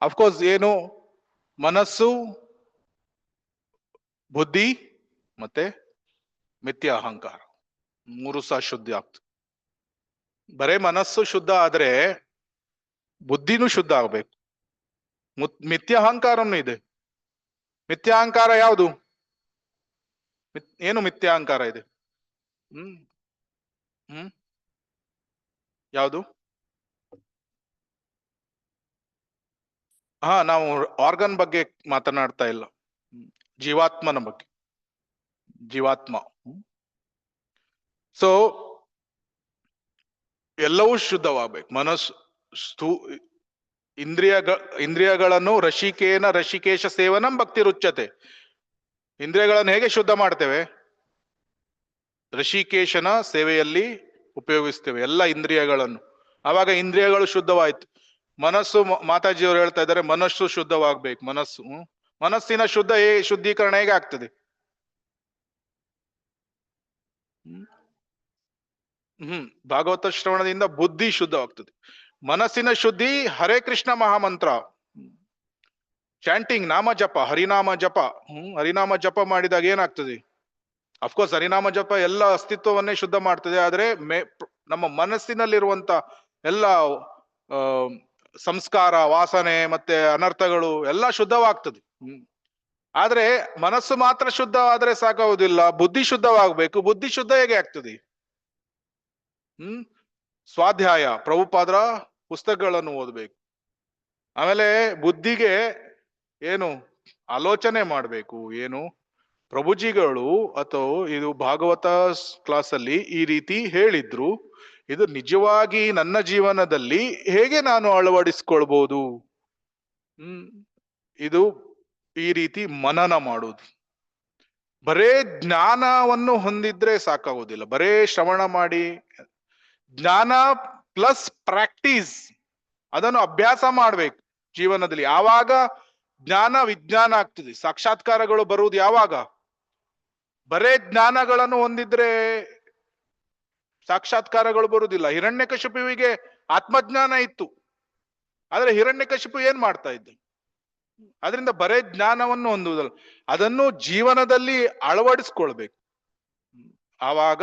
ಅಫ್ಕೋರ್ಸ್ ಏನು, ಮನಸ್ಸು, ಬುದ್ಧಿ ಮತ್ತೆ ಮಿಥ್ಯ ಅಹಂಕಾರ 3 ಸಹ ಶುದ್ಧ ಆಗ್ತದೆ. ಬರೇ ಮನಸ್ಸು ಶುದ್ಧ ಆದ್ರೆ ಬುದ್ಧಿನೂ ಶುದ್ಧ ಆಗ್ಬೇಕು. ಮಿಥ್ಯ ಅಹಂಕಾರನು ಇದೆ. ಮಿಥ್ಯ ಅಹಂಕಾರ ಯಾವುದು? ಏನು ಮಿಥ್ಯ ಅಹಂಕಾರ ಇದೆ? ಯಾವುದು? ನಾವು ಆರ್ಗನ್ ಬಗ್ಗೆ ಮಾತನಾಡ್ತಾ ಇಲ್ಲ, ಜೀವಾತ್ಮನ ಬಗ್ಗೆ. ಜೀವಾತ್ಮ. ಸೊ ಎಲ್ಲವೂ ಶುದ್ಧವಾಗ್ಬೇಕು. ಮನಸ್ಸು, ಇಂದ್ರಿಯಗಳನ್ನು ರಸಿಕೇಶ ಸೇವನಂ ಭಕ್ತಿ ರುಚ್ಯತೆ. ಇಂದ್ರಿಯಗಳನ್ನು ಹೇಗೆ ಶುದ್ಧ ಮಾಡ್ತೇವೆ? ಋಷಿಕೇಶನ ಸೇವೆಯಲ್ಲಿ ಉಪಯೋಗಿಸ್ತೇವೆ ಎಲ್ಲ ಇಂದ್ರಿಯಗಳನ್ನು. ಆವಾಗ ಇಂದ್ರಿಯಗಳು ಶುದ್ಧವಾಯ್ತು. ಮನಸ್ಸು, ಮಾತಾಜಿಯವರು ಹೇಳ್ತಾ ಇದ್ದಾರೆ ಮನಸ್ಸು ಶುದ್ಧವಾಗ್ಬೇಕು. ಮನಸ್ಸಿನ ಶುದ್ಧೀಕರಣ ಹೇಗೆ ಆಗ್ತದೆ? ಭಾಗವತ ಶ್ರವಣದಿಂದ ಬುದ್ಧಿ ಶುದ್ಧವಾಗ್ತದೆ. ಮನಸ್ಸಿನ ಶುದ್ಧಿ ಹರೇ ಕೃಷ್ಣ ಮಹಾಮಂತ್ರ, ಚಾಂಟಿಂಗ್, ನಾಮ ಜಪ, ಹರಿನಾಮ ಜಪ. ಹರಿನಾಮ ಜಪ ಮಾಡಿದಾಗ ಏನಾಗ್ತದೆ? ಅಫ್ಕೋರ್ಸ್ ಹರಿನಾಮ ಜಪ ಎಲ್ಲ ಅಸ್ತಿತ್ವವನ್ನೇ ಶುದ್ಧ ಮಾಡ್ತದೆ, ಆದ್ರೆ ನಮ್ಮ ಮನಸ್ಸಿನಲ್ಲಿರುವಂತ ಎಲ್ಲ ಸಂಸ್ಕಾರ, ವಾಸನೆ ಮತ್ತೆ ಅನರ್ಥಗಳು ಎಲ್ಲ ಶುದ್ಧವಾಗ್ತದೆ. ಆದ್ರೆ ಮನಸ್ಸು ಮಾತ್ರ ಶುದ್ಧ ಆದ್ರೆ ಸಾಕಾಗುವುದಿಲ್ಲ, ಬುದ್ಧಿ ಶುದ್ಧವಾಗಬೇಕು. ಬುದ್ಧಿ ಶುದ್ಧ ಹೇಗೆ ಆಗ್ತದೆ? ಸ್ವಾಧ್ಯಾಯ, ಪ್ರಭುಪಾದರ ಪುಸ್ತಕಗಳನ್ನು ಓದಬೇಕು. ಆಮೇಲೆ ಬುದ್ಧಿಗೆ ಏನು ಆಲೋಚನೆ ಮಾಡಬೇಕು. ಏನು ಪ್ರಭುಜಿಗಳು ಅಥವಾ ಇದು ಭಾಗವತ ಕ್ಲಾಸ್ ಅಲ್ಲಿ ಈ ರೀತಿ ಹೇಳಿದ್ರು, ಇದು ನಿಜವಾಗಿ ನನ್ನ ಜೀವನದಲ್ಲಿ ಹೇಗೆ ನಾನು ಅಳವಡಿಸ್ಕೊಳ್ಬಹುದು? ಇದು ಈ ರೀತಿ ಮನನ ಮಾಡುವುದು. ಬರೇ ಜ್ಞಾನವನ್ನು ಹೊಂದಿದ್ರೆ ಸಾಕಾಗುವುದಿಲ್ಲ, ಬರೇ ಶ್ರವಣ ಮಾಡಿ. ಜ್ಞಾನ ಪ್ಲಸ್ ಪ್ರಾಕ್ಟೀಸ್, ಅದನ್ನು ಅಭ್ಯಾಸ ಮಾಡ್ಬೇಕು ಜೀವನದಲ್ಲಿ. ಆವಾಗ ಜ್ಞಾನ ವಿಜ್ಞಾನ ಆಗ್ತದೆ. ಸಾಕ್ಷಾತ್ಕಾರಗಳು ಬರುವುದು ಯಾವಾಗ? ಬರೇ ಜ್ಞಾನಗಳನ್ನು ಹೊಂದಿದ್ರೆ ಸಾಕ್ಷಾತ್ಕಾರಗಳು ಬರುವುದಿಲ್ಲ. ಹಿರಣ್ಯಕಶಿಪುವಿಗೆ ಆತ್ಮಜ್ಞಾನ ಇತ್ತು, ಆದ್ರೆ ಹಿರಣ್ಯಕಶಿಪು ಏನ್ ಮಾಡ್ತಾ ಇದ್ದ? ಅದರಿಂದ ಬರೇ ಜ್ಞಾನವನ್ನು ಹೊಂದುವುದಲ್ಲ, ಅದನ್ನು ಜೀವನದಲ್ಲಿ ಅಳವಡಿಸ್ಕೊಳ್ಬೇಕು. ಆವಾಗ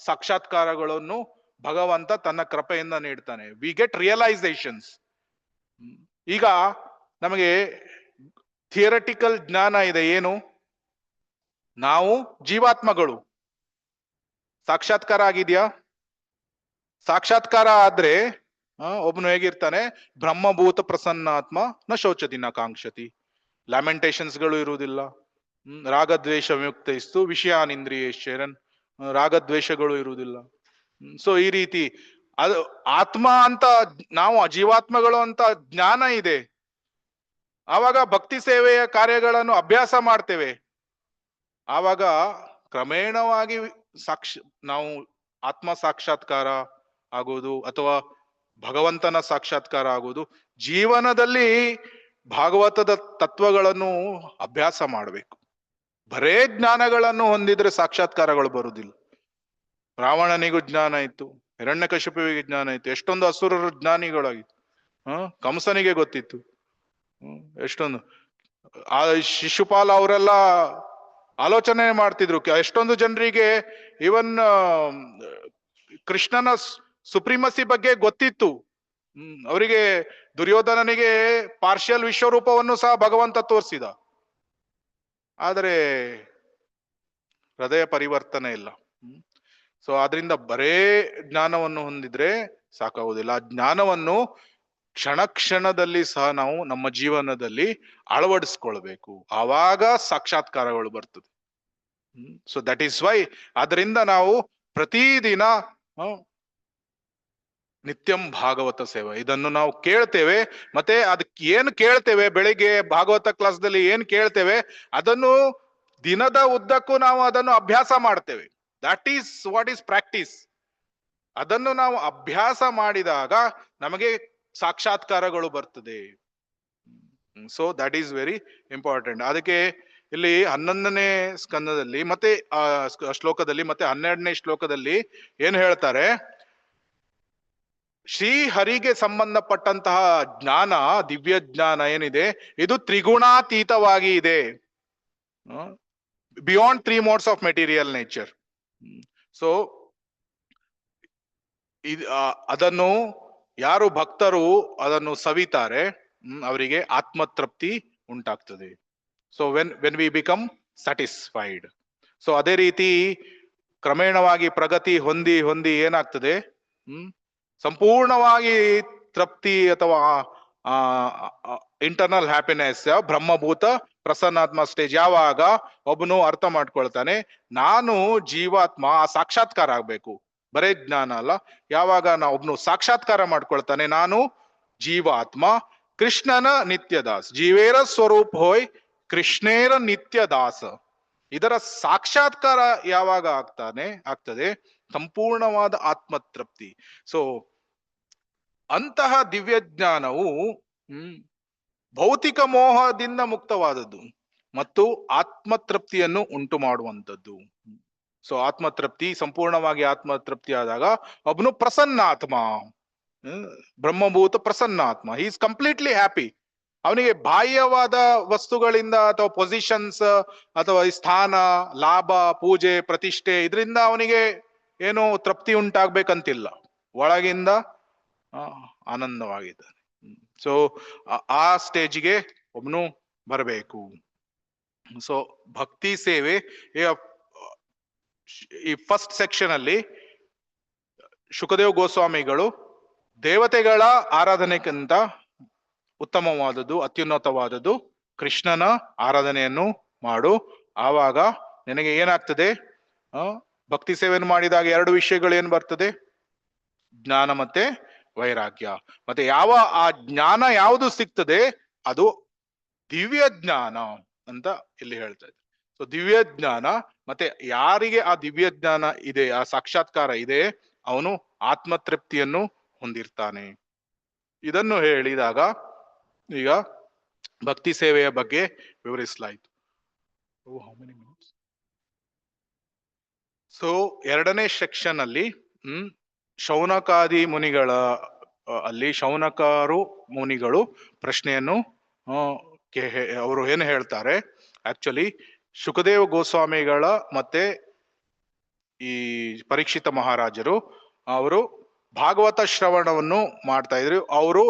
ಸಾಕ್ಷಾತ್ಕಾರಗಳನ್ನು ಭಗವಂತ ತನ್ನ ಕೃಪೆಯಿಂದ ನೀಡ್ತಾನೆ. We get ರಿಯಲೈಸೇಷನ್ಸ್. ಈಗ ನಮಗೆ ಥಿಯರಿಟಿಕಲ್ ಜ್ಞಾನ ಇದೆ. ಏನು? ನಾವು ಜೀವಾತ್ಮಗಳು. ಸಾಕ್ಷಾತ್ಕಾರ ಆಗಿದ್ಯಾ? ಸಾಕ್ಷಾತ್ಕಾರ ಆದ್ರೆ ಒಬ್ನು ಹೇಗಿರ್ತಾನೆ? ಬ್ರಹ್ಮಭೂತ ಪ್ರಸನ್ನಾತ್ಮ ನ ಶೋಚತಿ ನ ಕಾಂಕ್ಷತಿ. ಲ್ಯಾಮೆಂಟೇಶನ್ಸ್ ಗಳು ಇರುವುದಿಲ್ಲ. ರಾಗದ್ವೇಷ ವಿಮುಕ್ತ ಇಸ್ತು ವಿಷಯಾನಿಂದ್ರಿಯೇಶ್ವರನ್. ರಾಗದ್ವೇಷಗಳು ಇರುವುದಿಲ್ಲ. ಸೊ ಈ ರೀತಿ ಅದು ಆತ್ಮ ಅಂತ, ನಾವು ಜೀವಾತ್ಮಗಳು ಅಂತ ಜ್ಞಾನ ಇದೆ. ಆವಾಗ ಭಕ್ತಿ ಸೇವೆಯ ಕಾರ್ಯಗಳನ್ನು ಅಭ್ಯಾಸ ಮಾಡ್ತೇವೆ. ಆವಾಗ ಕ್ರಮೇಣವಾಗಿ ನಾವು ಆತ್ಮ ಸಾಕ್ಷಾತ್ಕಾರ ಆಗುವುದು ಅಥವಾ ಭಗವಂತನ ಸಾಕ್ಷಾತ್ಕಾರ ಆಗುವುದು. ಜೀವನದಲ್ಲಿ ಭಾಗವತದ ತತ್ವಗಳನ್ನು ಅಭ್ಯಾಸ ಮಾಡಬೇಕು. ಬರೇ ಜ್ಞಾನಗಳನ್ನು ಹೊಂದಿದ್ರೆ ಸಾಕ್ಷಾತ್ಕಾರಗಳು ಬರುವುದಿಲ್ಲ. ರಾವಣನಿಗೂ ಜ್ಞಾನ ಇತ್ತು, ಹಿರಣ್ಯಕಶಿಪುವಿಗೆ ಜ್ಞಾನ ಇತ್ತು, ಎಷ್ಟೊಂದು ಅಸುರರು ಜ್ಞಾನಿಗಳಾಗಿತ್ತು. ಕಂಸನಿಗೆ ಗೊತ್ತಿತ್ತು ಎಷ್ಟೊಂದು. ಆ ಶಿಶುಪಾಲ ಅವರೆಲ್ಲ ಆಲೋಚನೆ ಮಾಡ್ತಿದ್ರು. ಎಷ್ಟೊಂದು ಜನರಿಗೆ ಇವನ್ ಕೃಷ್ಣನ ಸುಪ್ರೀಮಸಿ ಬಗ್ಗೆ ಗೊತ್ತಿತ್ತು. ಅವರಿಗೆ ದುರ್ಯೋಧನನಿಗೆ ಪಾರ್ಷಿಯಲ್ ವಿಶ್ವರೂಪವನ್ನು ಸಹ ಭಗವಂತ ತೋರಿಸಿದ. ಆದರೆ ಹೃದಯ ಪರಿವರ್ತನೆ ಇಲ್ಲ. ಸೊ ಆದ್ರಿಂದ ಬರೇ ಜ್ಞಾನವನ್ನು ಹೊಂದಿದ್ರೆ ಸಾಕಾಗುವುದಿಲ್ಲ. ಆ ಜ್ಞಾನವನ್ನು ಕ್ಷಣ ಕ್ಷಣದಲ್ಲಿ ಸಹ ನಾವು ನಮ್ಮ ಜೀವನದಲ್ಲಿ ಅಳವಡಿಸ್ಕೊಳ್ಬೇಕು. ಆವಾಗ ಸಾಕ್ಷಾತ್ಕಾರಗಳು ಬರ್ತದೆ. ಸೊ ದಟ್ ಈಸ್ ವೈ, ಅದರಿಂದ ನಾವು ಪ್ರತಿದಿನ ನಿತ್ಯಂ ಭಾಗವತ ಸೇವೆ ಇದನ್ನು ನಾವು ಕೇಳ್ತೇವೆ. ಮತ್ತೆ ಅದಕ್ಕೆ ಏನು ಕೇಳ್ತೇವೆ, ಬೆಳಿಗ್ಗೆ ಭಾಗವತ ಕ್ಲಾಸ್ದಲ್ಲಿ ಏನ್ ಕೇಳ್ತೇವೆ ಅದನ್ನು ದಿನದ ಉದ್ದಕ್ಕೂ ನಾವು ಅದನ್ನು ಅಭ್ಯಾಸ ಮಾಡ್ತೇವೆ. That is what is practice. ಅದನ್ನು ನಾವು ಅಭ್ಯಾಸ ಮಾಡಿದಾಗ ನಮಗೆ ಸಾಕ್ಷಾತ್ಕಾರಗಳು ಬರ್ತದೆ. So that is very important. ಅದಕ್ಕೆ ಇಲ್ಲಿ 11ನೇ ಸ್ಕಂದದಲ್ಲಿ ಮತ್ತೆ ಶ್ಲೋಕದಲ್ಲಿ ಮತ್ತೆ 12ನೇ ಶ್ಲೋಕದಲ್ಲಿ ಏನ್ ಹೇಳ್ತಾರೆ? ಶ್ರೀ ಹರಿಗೆ ಸಂಬಂಧಪಟ್ಟಂತಹ ಜ್ಞಾನ, ದಿವ್ಯ ಜ್ಞಾನ ಏನಿದೆ ಇದು ತ್ರಿಗುಣಾತೀತವಾಗಿ ಇದೆ. Beyond 3 modes of material nature. So ಅದನ್ನು ಯಾರು ಭಕ್ತರು ಅದನ್ನು ಸವಿತಾರೆ ಅವರಿಗೆ ಆತ್ಮತೃಪ್ತಿ ಉಂಟಾಗ್ತದೆ. So when we become satisfied. So ಅದೇ ರೀತಿ ಕ್ರಮೇಣವಾಗಿ ಪ್ರಗತಿ ಹೊಂದಿ ಹೊಂದಿ ಏನಾಗ್ತದೆ? ಸಂಪೂರ್ಣವಾಗಿ ತೃಪ್ತಿ ಅಥವಾ ಇಂಟರ್ನಲ್ ಹ್ಯಾಪಿನೆಸ್, ಬ್ರಹ್ಮಭೂತ ಪ್ರಸನ್ನಾತ್ಮ ಸ್ಟೇಜ್ ಯಾವಾಗ ಒಬ್ಬನು ಅರ್ಥ ಮಾಡ್ಕೊಳ್ತಾನೆ, ನಾನು ಜೀವಾತ್ಮ, ಆ ಸಾಕ್ಷಾತ್ಕಾರ ಆಗ್ಬೇಕು, ಬರೇ ಜ್ಞಾನ ಅಲ್ಲ. ಯಾವಾಗ ಒಬ್ನು ಸಾಕ್ಷಾತ್ಕಾರ ಮಾಡ್ಕೊಳ್ತಾನೆ, ನಾನು ಜೀವಾತ್ಮ ಕೃಷ್ಣನ ನಿತ್ಯದಾಸ್, ಜೀವೇರ ಸ್ವರೂಪ ಹೋಯ್ ಕೃಷ್ಣೇರ ನಿತ್ಯದಾಸ. ಇದರ ಸಾಕ್ಷಾತ್ಕಾರ ಯಾವಾಗ ಆಗ್ತದೆ? ಸಂಪೂರ್ಣವಾದ ಆತ್ಮತೃಪ್ತಿ. ಸೊ ಅಂತಹ ದಿವ್ಯ ಜ್ಞಾನವು ಭೌತಿಕ ಮೋಹದಿಂದ ಮುಕ್ತವಾದದ್ದು ಮತ್ತು ಆತ್ಮತೃಪ್ತಿಯನ್ನು ಉಂಟು ಮಾಡುವಂಥದ್ದು. ಸೊ ಆತ್ಮತೃಪ್ತಿ, ಸಂಪೂರ್ಣವಾಗಿ ಆತ್ಮತೃಪ್ತಿ ಆದಾಗ ಒಬ್ಬನು ಪ್ರಸನ್ನಾತ್ಮ, ಬ್ರಹ್ಮಭೂತ ಪ್ರಸನ್ನಾತ್ಮ, ಹಿ ಈಸ್ ಕಂಪ್ಲೀಟ್ಲಿ ಹ್ಯಾಪಿ. ಅವನಿಗೆ ಬಾಹ್ಯವಾದ ವಸ್ತುಗಳಿಂದ ಅಥವಾ ಪೊಸಿಷನ್ಸ್ ಅಥವಾ ಸ್ಥಾನ, ಲಾಭ, ಪೂಜೆ, ಪ್ರತಿಷ್ಠೆ ಇದರಿಂದ ಅವನಿಗೆ ಏನು ತೃಪ್ತಿ ಉಂಟಾಗ್ಬೇಕಂತಿಲ್ಲ. ಒಳಗಿಂದ ಆನಂದವಾಗಿದ್ದಾನೆ. ಸೊ ಆ ಸ್ಟೇಜ್ಗೆ ಒಬ್ನು ಬರಬೇಕು. ಸೊ ಭಕ್ತಿ ಸೇವೆ ಈ ಫಸ್ಟ್ ಸೆಕ್ಷನ್ ಅಲ್ಲಿ ಶುಕದೇವ್ ಗೋಸ್ವಾಮಿಗಳು ದೇವತೆಗಳ ಆರಾಧನೆಗಿಂತ ಉತ್ತಮವಾದದ್ದು, ಅತ್ಯುನ್ನತವಾದದ್ದು ಕೃಷ್ಣನ ಆರಾಧನೆಯನ್ನು ಮಾಡು. ಆವಾಗ ನಿನಗೆ ಏನಾಗ್ತದೆ? ಭಕ್ತಿ ಸೇವೆಯನ್ನು ಮಾಡಿದಾಗ 2 ವಿಷಯಗಳು ಏನ್ ಬರ್ತದೆ? ಜ್ಞಾನ ಮತ್ತೆ ವೈರಾಗ್ಯ. ಮತ್ತೆ ಆ ಜ್ಞಾನ ಯಾವುದು ಸಿಗ್ತದೆ ಅದು ದಿವ್ಯ ಜ್ಞಾನ ಅಂತ ಇಲ್ಲಿ ಹೇಳ್ತಾ ಇದ್ದಾರೆ. ಸೊ ದಿವ್ಯ ಜ್ಞಾನ, ಮತ್ತೆ ಯಾರಿಗೆ ಆ ದಿವ್ಯ ಜ್ಞಾನ ಇದೆ, ಆ ಸಾಕ್ಷಾತ್ಕಾರ ಇದೆ, ಅವನು ಆತ್ಮತೃಪ್ತಿಯನ್ನು ಹೊಂದಿರ್ತಾನೆ. ಇದನ್ನು ಹೇಳಿದಾಗ ಈಗ ಭಕ್ತಿ ಸೇವೆಯ ಬಗ್ಗೆ ವಿವರಿಸಲಾಯಿತು. ಸೊ 2ನೇ ಸೆಕ್ಷನ್ ಅಲ್ಲಿ ಶೌನಕಾದಿ ಮುನಿಗಳ ಅಲ್ಲಿ ಶೌನಕರು ಮುನಿಗಳು ಪ್ರಶ್ನೆಯನ್ನು ಅವರು ಏನು ಹೇಳ್ತಾರೆ? ಆಕ್ಚುಲಿ ಶುಕದೇವ ಗೋಸ್ವಾಮಿಗಳ ಮತ್ತೆ ಈ ಪರೀಕ್ಷಿತ ಮಹಾರಾಜರು ಅವರು ಭಾಗವತ ಶ್ರವಣವನ್ನು ಮಾಡ್ತಾ ಇದ್ರು. ಅವರು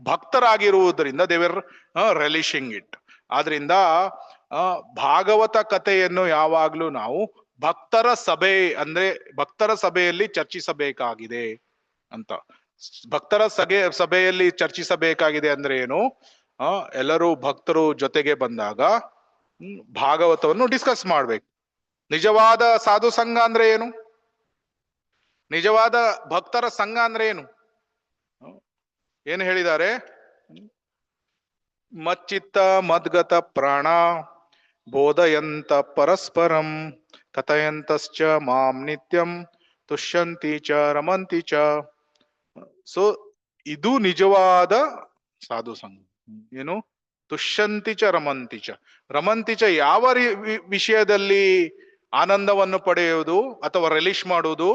ಭಕ್ತರಾಗಿರುವುದರಿಂದ ದೇ ವರ್ ರಿಲಿಶಿಂಗ್ ಇಟ್. ಆದ್ರಿಂದ ಭಾಗವತ ಕಥೆಯನ್ನು ಯಾವಾಗ್ಲೂ ನಾವು ಭಕ್ತರ ಸಭೆ ಅಂದ್ರೆ ಭಕ್ತರ ಸಭೆಯಲ್ಲಿ ಚರ್ಚಿಸಬೇಕಾಗಿದೆ ಅಂತ. ಭಕ್ತರ ಸಭೆಯಲ್ಲಿ ಚರ್ಚಿಸಬೇಕಾಗಿದೆ ಅಂದ್ರೆ ಏನು? ಎಲ್ಲರೂ ಭಕ್ತರು ಜೊತೆಗೆ ಬಂದಾಗ ಭಾಗವತವನ್ನು ಡಿಸ್ಕಸ್ ಮಾಡ್ಬೇಕು. ನಿಜವಾದ ಸಾಧು ಸಂಘ ಅಂದ್ರೆ ಏನು? ನಿಜವಾದ ಭಕ್ತರ ಸಂಘ ಅಂದ್ರೆ ಏನು ಹೇಳಿದ್ದಾರೆ? ಮಚ್ಚಿತ್ತ ಮದ್ಗತ ಪ್ರಾಣ ಬೋಧಯಂತ ಪರಸ್ಪರಂ ಕಥಯಂತಶ್ಚ ಮಾಂ ನಿತ್ಯಂ ತುಷ್ಯಂತಿ ಚ ರಮಂತಿ ಚ. ಸೊ ಇದು ನಿಜವಾದ ಸಾಧು ಸಂಘ. ಏನು? ತುಷ್ಯಂತಿ ಚ ರಮಂತಿ ಚ. ರಮಂತಿ ಚ ಯಾವ ವಿಷಯದಲ್ಲಿ ಆನಂದವನ್ನು ಪಡೆಯುವುದು ಅಥವಾ ರಿಲೀಶ್ ಮಾಡುವುದು?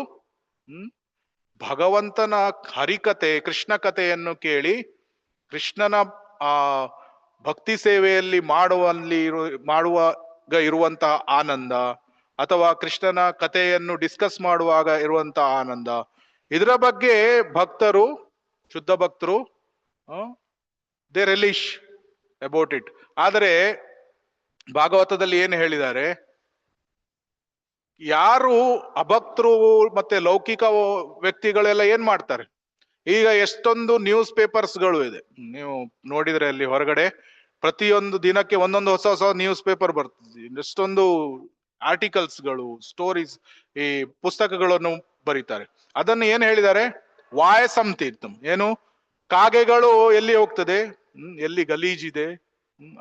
ಭಗವಂತನ ಹರಿಕತೆ, ಕೃಷ್ಣ ಕಥೆಯನ್ನು ಕೇಳಿ ಕೃಷ್ಣನ ಭಕ್ತಿ ಸೇವೆಯಲ್ಲಿ ಮಾಡುವಾಗ ಇರುವಂತಹ ಆನಂದ, ಅಥವಾ ಕೃಷ್ಣನ ಕಥೆಯನ್ನು ಡಿಸ್ಕಸ್ ಮಾಡುವಾಗ ಇರುವಂತಹ ಆನಂದ, ಇದರ ಬಗ್ಗೆ ಭಕ್ತರು, ಶುದ್ಧ ಭಕ್ತರು ದೇ ರಿಲೀಶ್ ಅಬೌಟ್ ಇಟ್. ಆದರೆ ಭಾಗವತದಲ್ಲಿ ಏನು ಹೇಳಿದ್ದಾರೆ? ಯಾರು ಅಭಕ್ತರು ಮತ್ತೆ ಲೌಕಿಕ ವ್ಯಕ್ತಿಗಳೆಲ್ಲ ಏನ್ ಮಾಡ್ತಾರೆ? ಈಗ ಎಷ್ಟೊಂದು ನ್ಯೂಸ್ ಪೇಪರ್ಸ್ಗಳು ಇದೆ, ನೀವು ನೋಡಿದ್ರೆ ಅಲ್ಲಿ ಹೊರಗಡೆ ಪ್ರತಿಯೊಂದು ದಿನಕ್ಕೆ ಒಂದೊಂದು ಹೊಸ ಹೊಸ ನ್ಯೂಸ್ ಪೇಪರ್ ಬರ್ತದೆ. ಎಷ್ಟೊಂದು ಆರ್ಟಿಕಲ್ಸ್ಗಳು, ಸ್ಟೋರೀಸ್, ಈ ಪುಸ್ತಕಗಳನ್ನು ಬರೀತಾರೆ. ಅದನ್ನು ಏನ್ ಹೇಳಿದ್ದಾರೆ? ವಾಯಸಂ ತೀರ್ಥಂ. ಏನು? ಕಾಗೆಗಳು ಎಲ್ಲಿ ಹೋಗ್ತದೆ? ಎಲ್ಲಿ ಗಲೀಜಿದೆ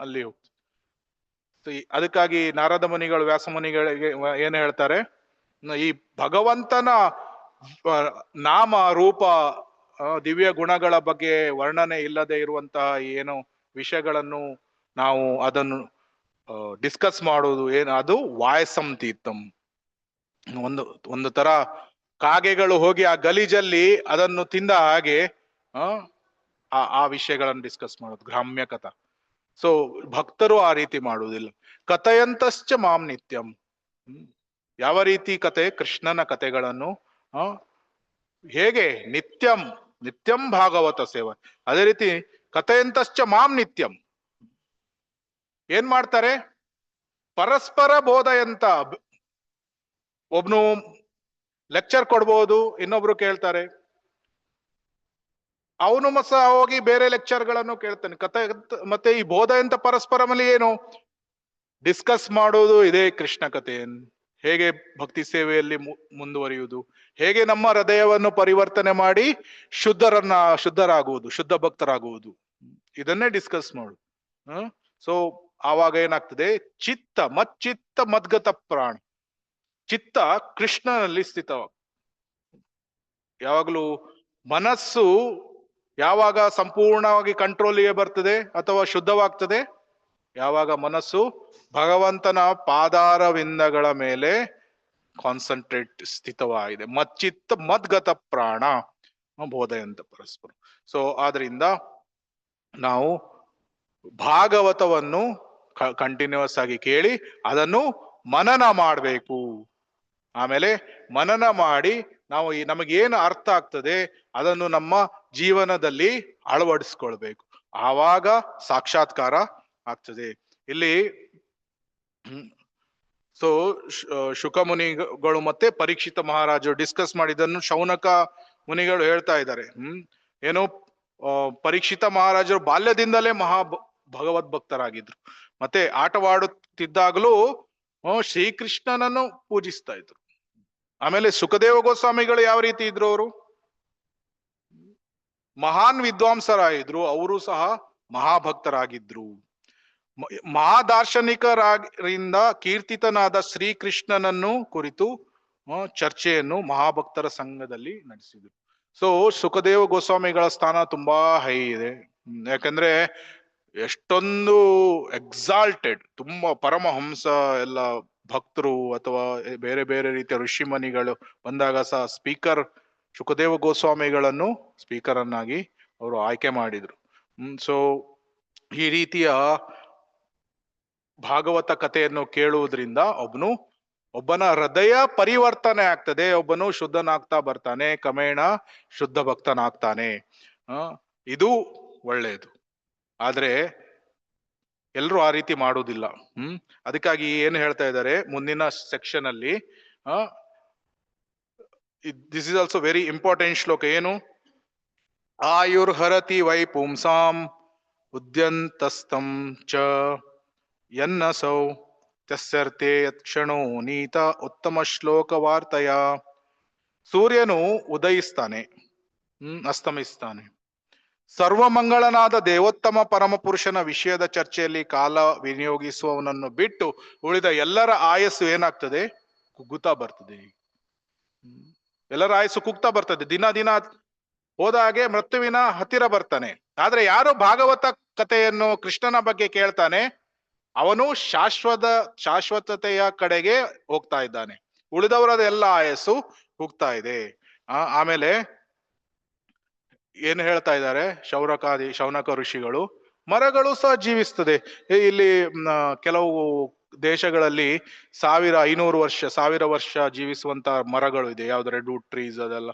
ಅಲ್ಲಿ ಹೋಗ್ತದೆ. ಅದಕ್ಕಾಗಿ ನಾರದ ಮುನಿಗಳು, ವ್ಯಾಸ ಮುನಿಗಳಿಗೆ ಏನ್ ಹೇಳ್ತಾರೆ? ಈ ಭಗವಂತನ ನಾಮ ರೂಪ ದಿವ್ಯ ಗುಣಗಳ ಬಗ್ಗೆ ವರ್ಣನೆ ಇಲ್ಲದೆ ಇರುವಂತಹ ಏನು ವಿಷಯಗಳನ್ನು ನಾವು ಅದನ್ನು ಡಿಸ್ಕಸ್ ಮಾಡುವುದು ಏನು? ಅದು ವಾಯಸಂ ತೀರ್ಥಂ. ಒಂದು ತರ ಕಾಗೆಗಳು ಹೋಗಿ ಆ ಗಲೀಜಲ್ಲಿ ಅದನ್ನು ತಿಂದ ಹಾಗೆ ಆ ವಿಷಯಗಳನ್ನು ಡಿಸ್ಕಸ್ ಮಾಡೋದು, ಗ್ರಾಮ್ಯ ಕಥಾ. ಸೊ ಭಕ್ತರು ಆ ರೀತಿ ಮಾಡುವುದಿಲ್ಲ. ಕಥೆಯಂತಶ್ಚ ಮಾಂ ನಿತ್ಯಂ. ಯಾವ ರೀತಿ ಕತೆ? ಕೃಷ್ಣನ ಕಥೆಗಳನ್ನು ಹೇಗೆ? ನಿತ್ಯಂ, ನಿತ್ಯಂ ಭಾಗವತ ಸೇವೆ. ಅದೇ ರೀತಿ ಕಥೆಯಂತಶ್ಚ ಮಾಂ ನಿತ್ಯಂ. ಏನ್ ಮಾಡ್ತಾರೆ? ಪರಸ್ಪರ ಬೋಧಯಂತ. ಒಬ್ನು ಲೆಕ್ಚರ್ ಕೊಡ್ಬೋದು, ಇನ್ನೊಬ್ರು ಕೇಳ್ತಾರೆ, ಅವನು ಸಹ ಹೋಗಿ ಬೇರೆ ಲೆಕ್ಚರ್ಗಳನ್ನು ಕೇಳ್ತಾನೆ. ಕಥೆ ಮತ್ತೆ ಈ ಬೋಧಯಂತ ಪರಸ್ಪರಮಲ್ಲಿ ಏನು ಡಿಸ್ಕಸ್ ಮಾಡೋದು? ಇದೇ ಕೃಷ್ಣ ಕಥೆಯನ್ನು ಹೇಗೆ ಭಕ್ತಿ ಸೇವೆಯಲ್ಲಿ ಮುಂದುವರಿಯುವುದು, ಹೇಗೆ ನಮ್ಮ ಹೃದಯವನ್ನು ಪರಿವರ್ತನೆ ಮಾಡಿ ಶುದ್ಧರಾಗುವುದು, ಶುದ್ಧ ಭಕ್ತರಾಗುವುದು, ಇದನ್ನೇ ಡಿಸ್ಕಸ್ ಮಾಡುದು. ಸೊ ಆವಾಗ ಏನಾಗ್ತದೆ? ಮಚ್ಚಿತ್ತ ಮದ್ಗತ ಪ್ರಾಣ. ಚಿತ್ತ ಕೃಷ್ಣನಲ್ಲಿ ಸ್ಥಿತವ. ಯಾವಾಗಲೂ ಮನಸ್ಸು ಯಾವಾಗ ಸಂಪೂರ್ಣವಾಗಿ ಕಂಟ್ರೋಲಿಗೆ ಬರ್ತದೆ ಅಥವಾ ಶುದ್ಧವಾಗ್ತದೆ? ಯಾವಾಗ ಮನಸ್ಸು ಭಗವಂತನ ಪಾದಾರವಿಂದಗಳ ಮೇಲೆ ಕಾನ್ಸಂಟ್ರೇಟ್ ಸ್ಥಿತವಾಗಿದೆ. ಮಚ್ಚಿತ್ತ ಮದ್ಗತ ಪ್ರಾಣ ಬೋಧಯಂತ ಪರಸ್ಪರ. ಸೊ ಆದ್ರಿಂದ ನಾವು ಭಾಗವತವನ್ನು ಕಂಟಿನ್ಯೂಸ್ ಆಗಿ ಕೇಳಿ ಅದನ್ನು ಮನನ ಮಾಡಬೇಕು. ಆಮೇಲೆ ಮನನ ಮಾಡಿ ನಾವು ನಮಗೇನು ಅರ್ಥ ಆಗ್ತದೆ ಅದನ್ನು ನಮ್ಮ ಜೀವನದಲ್ಲಿ ಅಳವಡಿಸ್ಕೊಳ್ಬೇಕು. ಆವಾಗ ಸಾಕ್ಷಾತ್ಕಾರ ಆಗ್ತದೆ. ಇಲ್ಲಿ ಸೊ ಶುಕ ಮುನಿಗಳು ಮತ್ತೆ ಪರೀಕ್ಷಿತ ಮಹಾರಾಜರು ಡಿಸ್ಕಸ್ ಮಾಡಿದ್ದನ್ನು ಶೌನಕ ಮುನಿಗಳು ಹೇಳ್ತಾ ಇದ್ದಾರೆ. ಏನು? ಪರೀಕ್ಷಿತ ಮಹಾರಾಜರು ಬಾಲ್ಯದಿಂದಲೇ ಭಗವದ್ ಭಕ್ತರಾಗಿದ್ರು. ಮತ್ತೆ ಆಟವಾಡುತ್ತಿದ್ದಾಗಲೂ ಶ್ರೀಕೃಷ್ಣನನ್ನು ಪೂಜಿಸ್ತಾ ಇದ್ರು. ಆಮೇಲೆ ಸುಖದೇವ ಗೋಸ್ವಾಮಿಗಳು ಯಾವ ರೀತಿ ಇದ್ರು? ಅವರು ಮಹಾನ್ ವಿದ್ವಾಂಸರಾಗಿದ್ರು, ಅವರು ಸಹ ಮಹಾಭಕ್ತರಾಗಿದ್ರು. ಮಹಾದಾರ್ಶನಿಕರಿಂದ ಕೀರ್ತಿತನಾದ ಶ್ರೀಕೃಷ್ಣನನ್ನು ಕುರಿತು ಚರ್ಚೆಯನ್ನು ಮಹಾಭಕ್ತರ ಸಂಘದಲ್ಲಿ ನಡೆಸಿದ್ರು. ಸೊ ಸುಖದೇವ ಗೋಸ್ವಾಮಿಗಳ ಸ್ಥಾನ ತುಂಬಾ ಹೈ ಇದೆ. ಯಾಕಂದ್ರೆ ಎಷ್ಟೊಂದು ಎಕ್ಸಾಲ್ಟೆಡ್, ತುಂಬಾ ಪರಮಹಂಸ ಎಲ್ಲ ಭಕ್ತರು ಅಥವಾ ಬೇರೆ ಬೇರೆ ರೀತಿಯ ಋಷಿಮನಿಗಳು ಬಂದಾಗ ಸಹ ಸ್ಪೀಕರ್ ಸುಖದೇವ ಗೋಸ್ವಾಮಿಗಳನ್ನು ಸ್ಪೀಕರ್ ಅನ್ನಾಗಿ ಅವರು ಆಯ್ಕೆ ಮಾಡಿದ್ರು. ಸೊ ಈ ರೀತಿಯ ಭಾಗವತ ಕಥೆಯನ್ನು ಕೇಳುವುದರಿಂದ ಒಬ್ಬನ ಹೃದಯ ಪರಿವರ್ತನೆ ಆಗ್ತದೆ. ಒಬ್ಬನು ಶುದ್ಧನಾಗ್ತಾ ಬರ್ತಾನೆ, ಕ್ರಮೇಣ ಶುದ್ಧ ಭಕ್ತನಾಗ್ತಾನೆ. ಇದು ಒಳ್ಳೆಯದು. ಆದ್ರೆ ಎಲ್ಲರೂ ಆ ರೀತಿ ಮಾಡುವುದಿಲ್ಲ. ಅದಕ್ಕಾಗಿ ಏನು ಹೇಳ್ತಾ ಇದ್ದಾರೆ ಮುಂದಿನ ಸೆಕ್ಷನ್ ಅಲ್ಲಿ, this is also very important ಶ್ಲೋಕ. ಏನು? ಆಯುರ್ಹರತಿ ವೈ ಪುಂಸಾಂ ಉದ್ಯಂತಸ್ತಂ ಚ ಯನ್ನಸೌ ತಸ್ಯರ್ತೆ ಯತ್ಕ್ಷಣೋ ನೀತ ಉತ್ತಮ ಶ್ಲೋಕ ವಾರ್ತೆಯ. ಸೂರ್ಯನು ಉದಯಿಸ್ತಾನೆ, ಅಸ್ತಮಿಸ್ತಾನೆ. ಸರ್ವಮಂಗಳನಾದ ದೇವೋತ್ತಮ ಪರಮಪುರುಷನ ವಿಷಯದ ಚರ್ಚೆಯಲ್ಲಿ ಕಾಲ ವಿನಿಯೋಗಿಸುವವನನ್ನು ಬಿಟ್ಟು ಉಳಿದ ಎಲ್ಲರ ಆಯಸ್ಸು ಏನಾಗ್ತದೆ? ಕುಗ್ಗುತ್ತಾ ಬರ್ತದೆ. ಎಲ್ಲರ ಆಯಸ್ಸು ಕುಗ್ತಾ ಬರ್ತದೆ. ದಿನ ದಿನ ಹೋದ ಹಾಗೆ ಮೃತ್ಯುವಿನ ಹತ್ತಿರ ಬರ್ತಾನೆ. ಆದ್ರೆ ಯಾರು ಭಾಗವತ ಕಥೆಯನ್ನು ಕೃಷ್ಣನ ಬಗ್ಗೆ ಕೇಳ್ತಾನೆ, ಅವನು ಶಾಶ್ವತತೆಯ ಕಡೆಗೆ ಹೋಗ್ತಾ ಇದ್ದಾನೆ. ಉಳಿದವರದ ಎಲ್ಲ ಆಯಸ್ಸು ಹೋಗ್ತಾ ಇದೆ. ಆಮೇಲೆ ಏನು ಹೇಳ್ತಾ ಇದ್ದಾರೆ ಶೌನಕ ಋಷಿಗಳು? ಮರಗಳು ಸಹ ಜೀವಿಸ್ತದೆ. ಇಲ್ಲಿ ಕೆಲವು ದೇಶಗಳಲ್ಲಿ 1000 ವರ್ಷ ಜೀವಿಸುವಂತ ಮರಗಳು ಇದೆ. ಯಾವ್ದು ರೆಡ್ವುಡ್ ಟ್ರೀಸ್ ಅದೆಲ್ಲ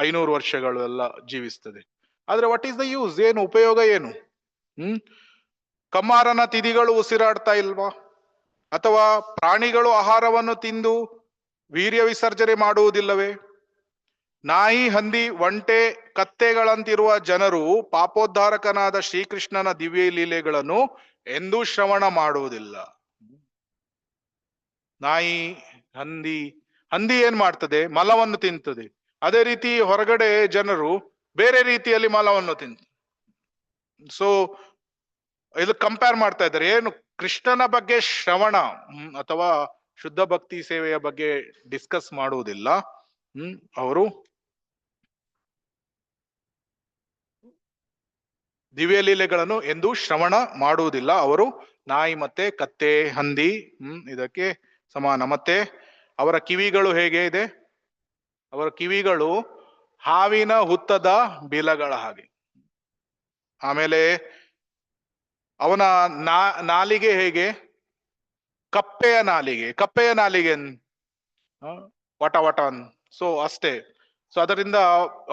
500 ವರ್ಷಗಳು ಎಲ್ಲ ಜೀವಿಸ್ತದೆ. ಆದ್ರೆ ವಾಟ್ ಈಸ್ ದ ಯೂಸ್? ಏನು ಉಪಯೋಗ? ಏನು? ಕಮ್ಮಾರನ ತಿಥಿಗಳು ಉಸಿರಾಡ್ತಾ ಇಲ್ವಾ? ಅಥವಾ ಪ್ರಾಣಿಗಳು ಆಹಾರವನ್ನು ತಿಂದು ವೀರ್ಯ ವಿಸರ್ಜನೆ ಮಾಡುವುದಿಲ್ಲವೇ? ನಾಯಿ, ಹಂದಿ, ಒಂಟೆ, ಕತ್ತೆಗಳಂತಿರುವ ಜನರು ಪಾಪೋದ್ಧಾರಕನಾದ ಶ್ರೀಕೃಷ್ಣನ ದಿವ್ಯ ಲೀಲೆಗಳನ್ನು ಎಂದೂ ಶ್ರವಣ ಮಾಡುವುದಿಲ್ಲ. ನಾಯಿ, ಹಂದಿ ಏನ್ ಮಾಡ್ತದೆ? ಮಲವನ್ನು ತಿಂತದೆ. ಅದೇ ರೀತಿ ಹೊರಗಡೆ ಜನರು ಬೇರೆ ರೀತಿಯಲ್ಲಿ ಮಲವನ್ನು ತಿಂತಾರೆ. ಸೊ ಇದು ಕಂಪೇರ್ ಮಾಡ್ತಾ ಇದ್ದಾರೆ. ಏನು? ಕೃಷ್ಣನ ಬಗ್ಗೆ ಶ್ರವಣ ಅಥವಾ ಶುದ್ಧ ಭಕ್ತಿ ಸೇವೆಯ ಬಗ್ಗೆ ಡಿಸ್ಕಸ್ ಮಾಡುವುದಿಲ್ಲ. ಅವರು ದಿವ್ಯ ಲೀಲೆಗಳನ್ನು ಎಂದು ಶ್ರವಣ ಮಾಡುವುದಿಲ್ಲ. ಅವರು ನಾಯಿ ಮತ್ತೆ ಕತ್ತೆ, ಹಂದಿ ಇದಕ್ಕೆ ಸಮಾನ. ಮತ್ತೆ ಅವರ ಕಿವಿಗಳು ಹೇಗೆ ಇದೆ? ಅವರ ಕಿವಿಗಳು ಹಾವಿನ ಹುತ್ತದ ಬಿಲಗಳ ಹಾಗೆ. ಆಮೇಲೆ ಅವನ ನಾಲಿಗೆ ಹೇಗೆ? ಕಪ್ಪೆಯ ನಾಲಿಗೆ ವಟ ವಟ. ಸೊ ಅಷ್ಟೇ. ಸೊ ಅದರಿಂದ